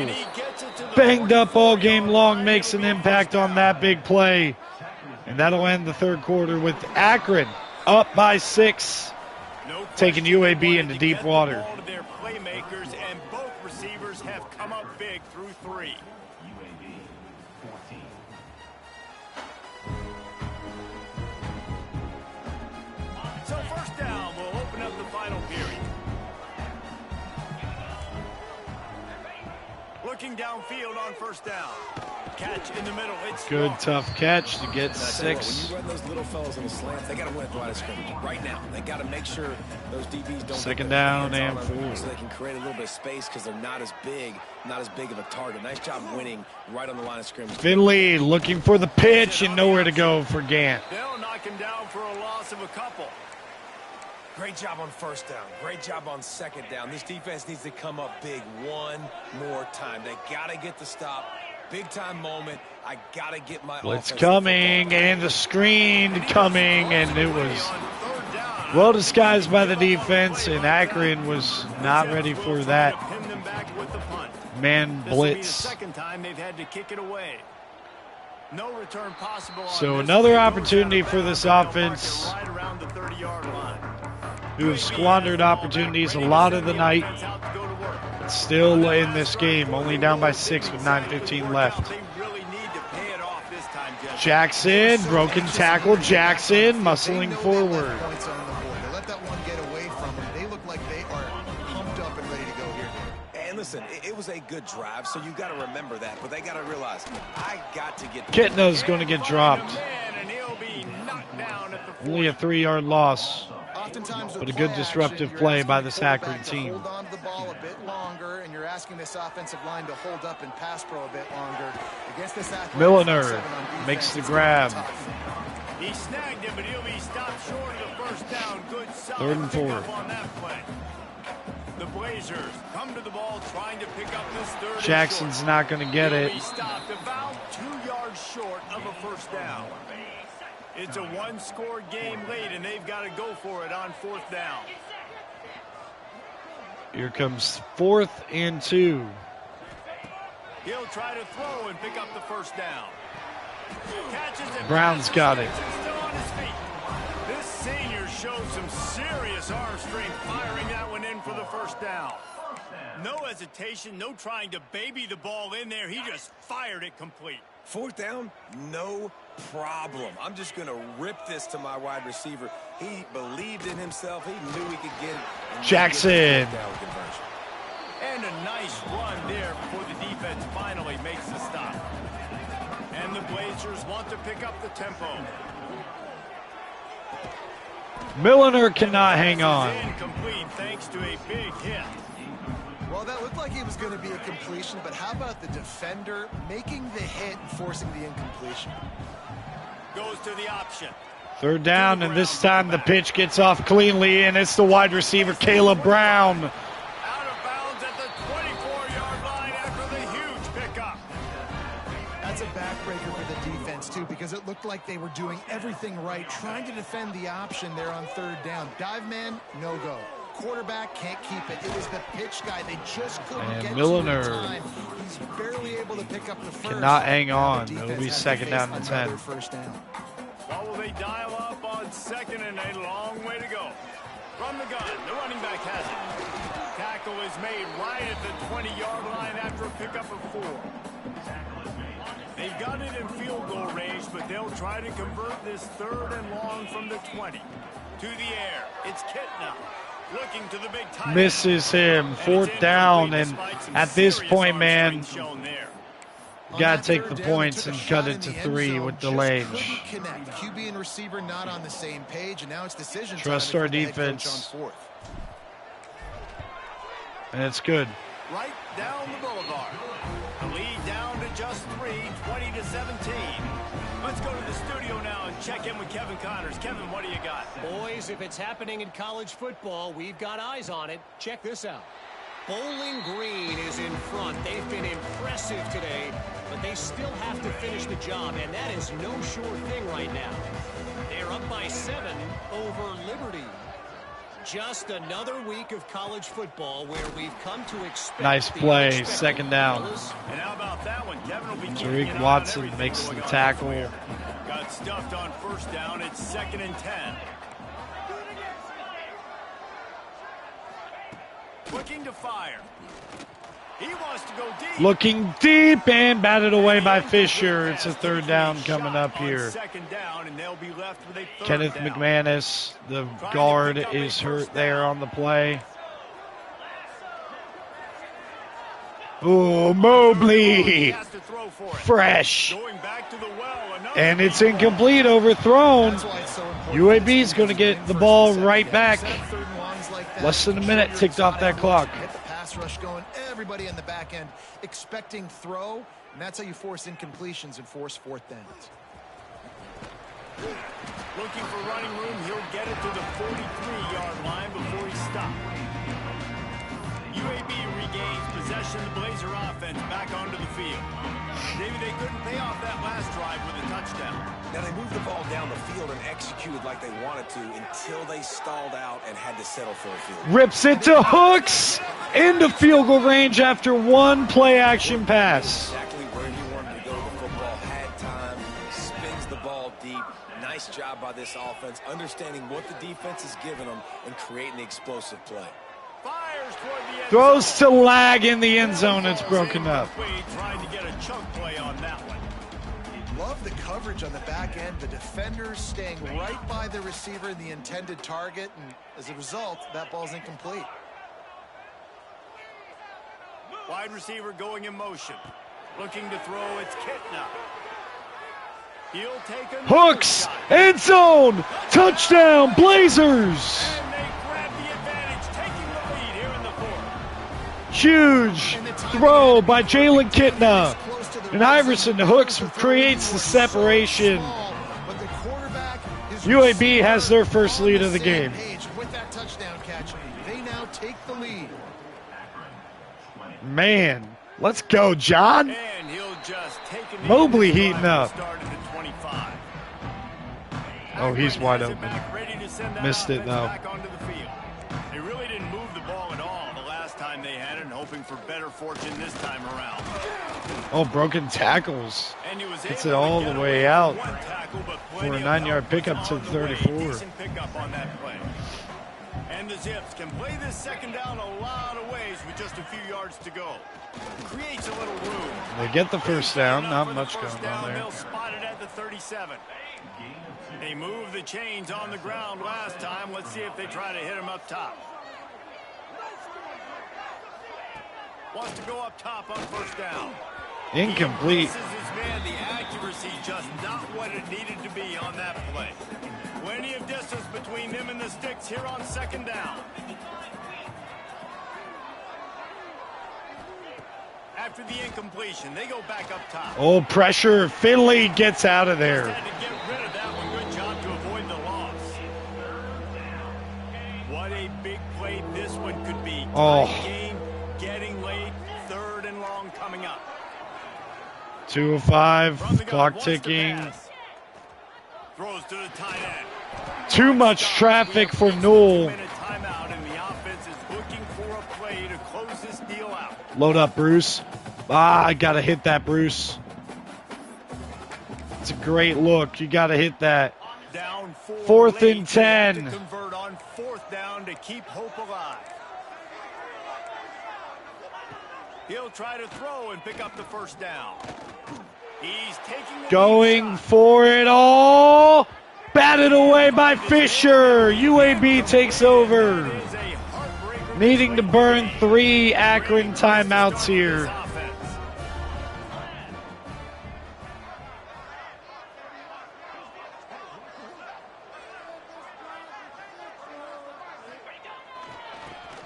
Banged up all game long, makes an impact on that big play. And that'll end the 3rd quarter with Akron up by 6, taking UAB into deep water. Their playmakers and both receivers have come up big through 3. UAB 14. So first down will open up the final period. Looking downfield on first down. Catch in the middle. It's Good, long. tough catch to get 6. When you run those little fellas in the slants, they got to win at the line of scrimmage right now. They got to make sure those DBs don't. 2nd down and 4. So they can create a little bit of space because they're not as big of a target. Nice job winning right on the line of scrimmage. Finley looking for the pitch and nowhere to go for Gant. They'll knock him down for a loss of a couple. Great job on first down. Great job on 2nd down. This defense needs to come up big one more time. They got to get the stop. Big time moment. I got to get my Blitz offense coming and the screen coming, and it was well disguised by the defense, and Akron was not ready for that man blitz. Second time they've had to kick it away. No return possible. So another opportunity for this offense, right around the 30-yard line. who have squandered opportunities a lot of the night. But still in this game, only down by 6 with 9:15 left. Jackson, broken tackle. Jackson muscling forward. They let that one get away from them. They look like they are pumped up and ready to go here. And listen, it was a good drive, so you got to remember that. But they got to realize, I got to get. Kitna's going to get dropped. Only a 3-yard loss. But a good disruptive play by this Akron team. Hold on to the ball a bit longer, and you're asking this offensive line to hold up and pass pro a bit longer. Against this Milliner makes the grab. He snagged him, but he'll be stopped short of the first down. Good solid 3rd and 4. on that play. The Blazers come to the ball trying to pick up this 3rd. Jackson's not going to get it. He'll be stopped about 2 yards short of a first down. It's a 1-score game late, and they've got to go for it on 4th down. Here comes 4th and 2. He'll try to throw and pick up the first down. Catches it. Brown's got it. Still on his feet. This senior showed some serious arm strength firing that one in for the first down. No hesitation, no trying to baby the ball in there. He just fired it complete. 4th down, no problem. I'm just going to rip this to my wide receiver. He believed in himself. He knew he could get it. And Jackson. And a nice run there before the defense finally makes the stop. And the Blazers want to pick up the tempo. Milliner cannot hang on. Incomplete thanks to a big hit. Well, that looked like it was going to be a completion, but how about the defender making the hit and forcing the incompletion? Goes to the option. Third down, and this time the pitch gets off cleanly, and it's the wide receiver, Caleb Brown. Out of bounds at the 24-yard line after the huge pickup. That's a backbreaker for the defense, too, because it looked like they were doing everything right, trying to defend the option there on third down. Dive man, no go. Quarterback can't keep it. It was the pitch guy. They just couldn't get Milliner to the time. He's barely able to pick up the first. Cannot hang on. It'll be second down and 10. First down. Well, will they dial up on second and a long way to go? From the gun, the running back has it. Tackle is made right at the 20-yard line after a pickup of 4. They've got it in field goal range, but they'll try to convert this third and long from the 20. To the air, it's Kitna. Looking to the big tight. Misses him. Fourth down, and at this point, man, you got to take the points and cut it to 3 with the Lange. QB and receiver not on the same page, and now it's decision time. Trust our defense. And it's good. Right down the boulevard. The lead down to just 3, 20-17. Let's go to the studio now and check in with Kevin Connors. Kevin, what do you got? Boys, if it's happening in college football, we've got eyes on it. Check this out. Bowling Green is in front. They've been impressive today, but they still have to finish the job, and that is no sure thing right now. They're up by 7 over Liberty. Just another week of college football where we've come to expect. Nice play, second down. And how about that one? Kevin will be Tariq Watson makes the tackle. Got stuffed on first down. It's 2nd and 10. Looking to fire. He wants to go deep. Looking deep and batted away by Fisher. It's a third down coming up here. Second down, and they'll be left with a third Kenneth down. McManus, the guard, is hurt there on the play. Oh, Mobley. Fresh. And it's incomplete, overthrown. UAB's going to get the ball right back. Less than a minute ticked off that clock. Pass rush going, everybody in the back end expecting throw, and that's how you force incompletions and force fourth downs. Looking for running room, he'll get it to the 43-yard line before he stopped. UAB regains possession of the Blazer offense back onto the field. Maybe they couldn't pay off that last drive with a touchdown. Now, they moved the ball down the field and executed like they wanted to until they stalled out and had to settle for a field goal. Rips it to Hooks into field goal range after one play action pass. Exactly where he wanted to go. The football had time, spins the ball deep. Nice job by this offense, understanding what the defense is giving them and creating the explosive play. Fires toward the end Throws zone. to Lag in the end zone. It's broken up. Trying to get a chunk play on that one. Love the coverage on the back end. The defenders staying right by the receiver in the intended target, and as a result, that ball's incomplete. Wide receiver going in motion. Looking to throw, it's Kitna. He'll take a Hooks, end zone, touchdown, Blazers. And they grab the advantage, taking the lead here in the fourth. Huge throw by Jalen Kitna. And Iverson Hooks creates the separation. UAB has their first lead of the game. With that touchdown catch, they now take the lead. Man, let's go, John. And he'll just take a Mobley heating up. Started at 25. Oh, he's wide Has it open. back, ready to send that Missed it, offense though. back onto the field. They really didn't move the ball at all the last time they had it, and hoping for better fortune this time around. Oh, broken tackles. And he was Gets able it all to the get way away out with one tackle, but for plenty a of 9-yard coverage pickup to on the way. 34. Decent pickup on that play. And the Zips can play this second down a lot of ways with just a few yards to go. Creates a little room. They get the first down. Not much going on there. They'll spot it at the 37. They moved the chains on the ground last time. Let's see if they try to hit him up top. Wants to go up top on first down. Incomplete. The accuracy just not what it needed to be on that play. Plenty of distance between them and the sticks here on second down. After the incompletion, they go back up top. Oh, pressure. Finley gets out of there. Had to get rid of that one. Good job to avoid the loss. What a big play this one could be. Oh. Tight game, getting late, third and long coming up. 2:05, clock ticking. Throws to the tight end. Too much traffic for Newell. Timeout, and the offense is looking for a play to close this deal out. Load up, Bruce. I got to hit that, Bruce. It's a great look. You got to hit that. Down Fourth and 10. To convert on fourth down to keep hope alive. He'll try to throw and pick up the first down. He's taking the going for it all. Batted away by Fisher. UAB takes over. Needing to burn 3 Akron timeouts here.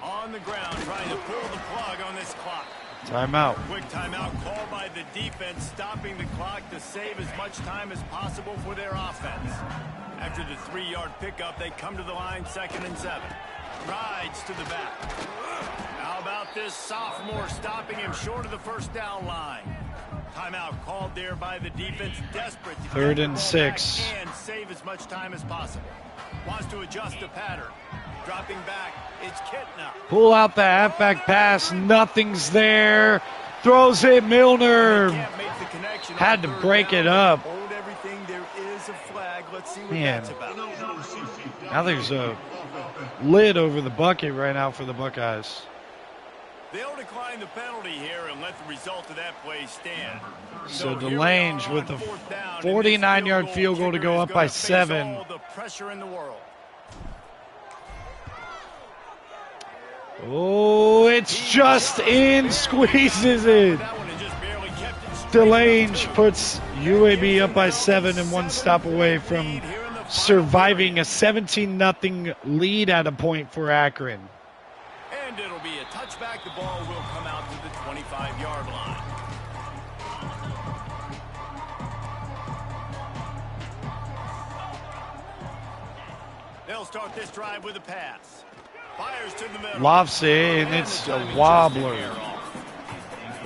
On the ground, trying to pull the plug on this clock. Timeout. Quick timeout called by the defense, stopping the clock to save as much time as possible for their offense. After the 3-yard pickup, they come to the line, 2nd and 7. Rides to the back. How about this sophomore stopping him short of the first down line? Timeout called there by the defense, desperate to 3rd and 6. And save as much time as possible. Wants to adjust the pattern. Dropping back, it's Kittner. Pull out the halfback pass. Nothing's there. Throws it, Milner. Had to break it up. Hold everything. There is a flag. Let's see what Man. that's about. Now there's a lid over the bucket right now for the Buckeyes. They'll decline the penalty here and let the result of that play stand. So here we Delange are with on a fourth down, and this 49-yard field goal to go kicker up is by gonna face 7. all the pressure in the world. Oh, it's just in, squeezes it. That one just barely kept it straight. Delange puts UAB up by 7 and one stop away from surviving a 17-0 lead at a point for Akron. And it'll be a touchback. The ball will come out to the 25-yard line. They'll start this drive with a pass. Fires to the middle. Lofts it, and it's a wobbler.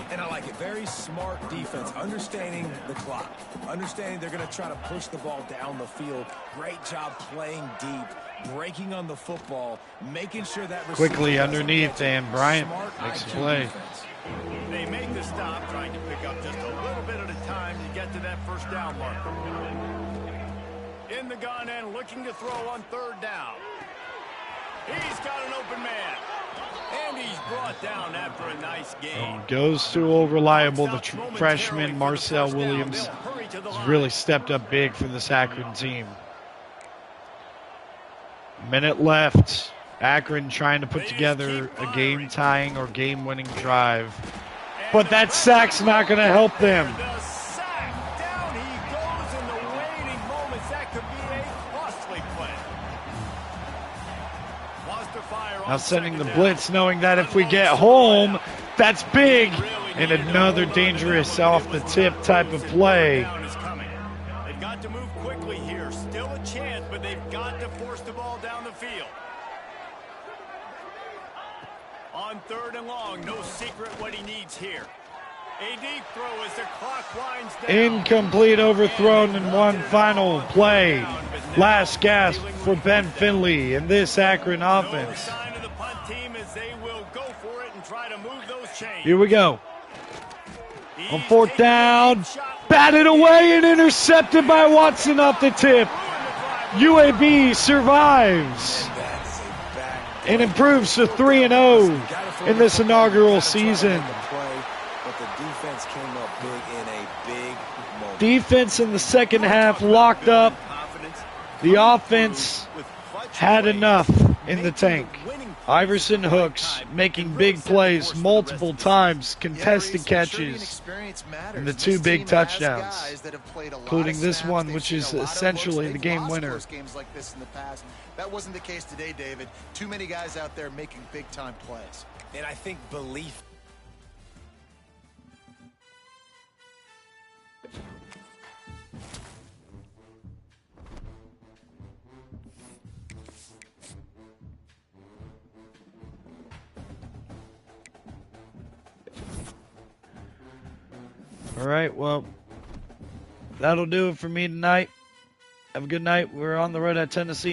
And I like it. Very smart defense, understanding the clock, understanding they're going to try to push the ball down the field. Great job playing deep, breaking on the football, making sure that Quickly underneath, and Bryant makes a play. Defense. They make the stop, trying to pick up just a little bit at a time to get to that first down marker. In the gun and looking to throw on 3rd down. He's got an open man. And he's brought down after a nice game. Goes to old reliable, the freshman Marcel Williams has really stepped up big for this Akron team. Minute left. Akron trying to put together a game-tying or game-winning drive. But that sack's not going to help them. The sack. Down he goes in the waiting moments. That could be a costly play. Wants to fire Now on sending the 2nd blitz, knowing that if we get home, that's big. And another dangerous off-the-tip type of play. Down is coming. They've got to move quickly here. Still a chance, but they've got to force the ball down the field. On 3rd and long, no secret what he needs here. A deep throw as the clock winds down. Incomplete, overthrown in one final play. Last gasp for Ben Finley in this Akron No offense. sign of the punt team as they will go for it and try to move those chains. Here we go. On He's 4th taking a down, deep shot. batted away and intercepted by Watson off the tip. UAB survives. That's a and improves to 3-0 in this inaugural season. But the defense came up big in a big moment. Defense in the second half locked up. The offense had enough in the tank. Iverson hooks, making big plays multiple times, contested catches, and the 2 big touchdowns, including this one, which is essentially the game winner. That wasn't the case today, David. Too many guys out there making big-time plays. And I think belief. All right, well, that'll do it for me tonight. Have a good night. We're on the road at Tennessee.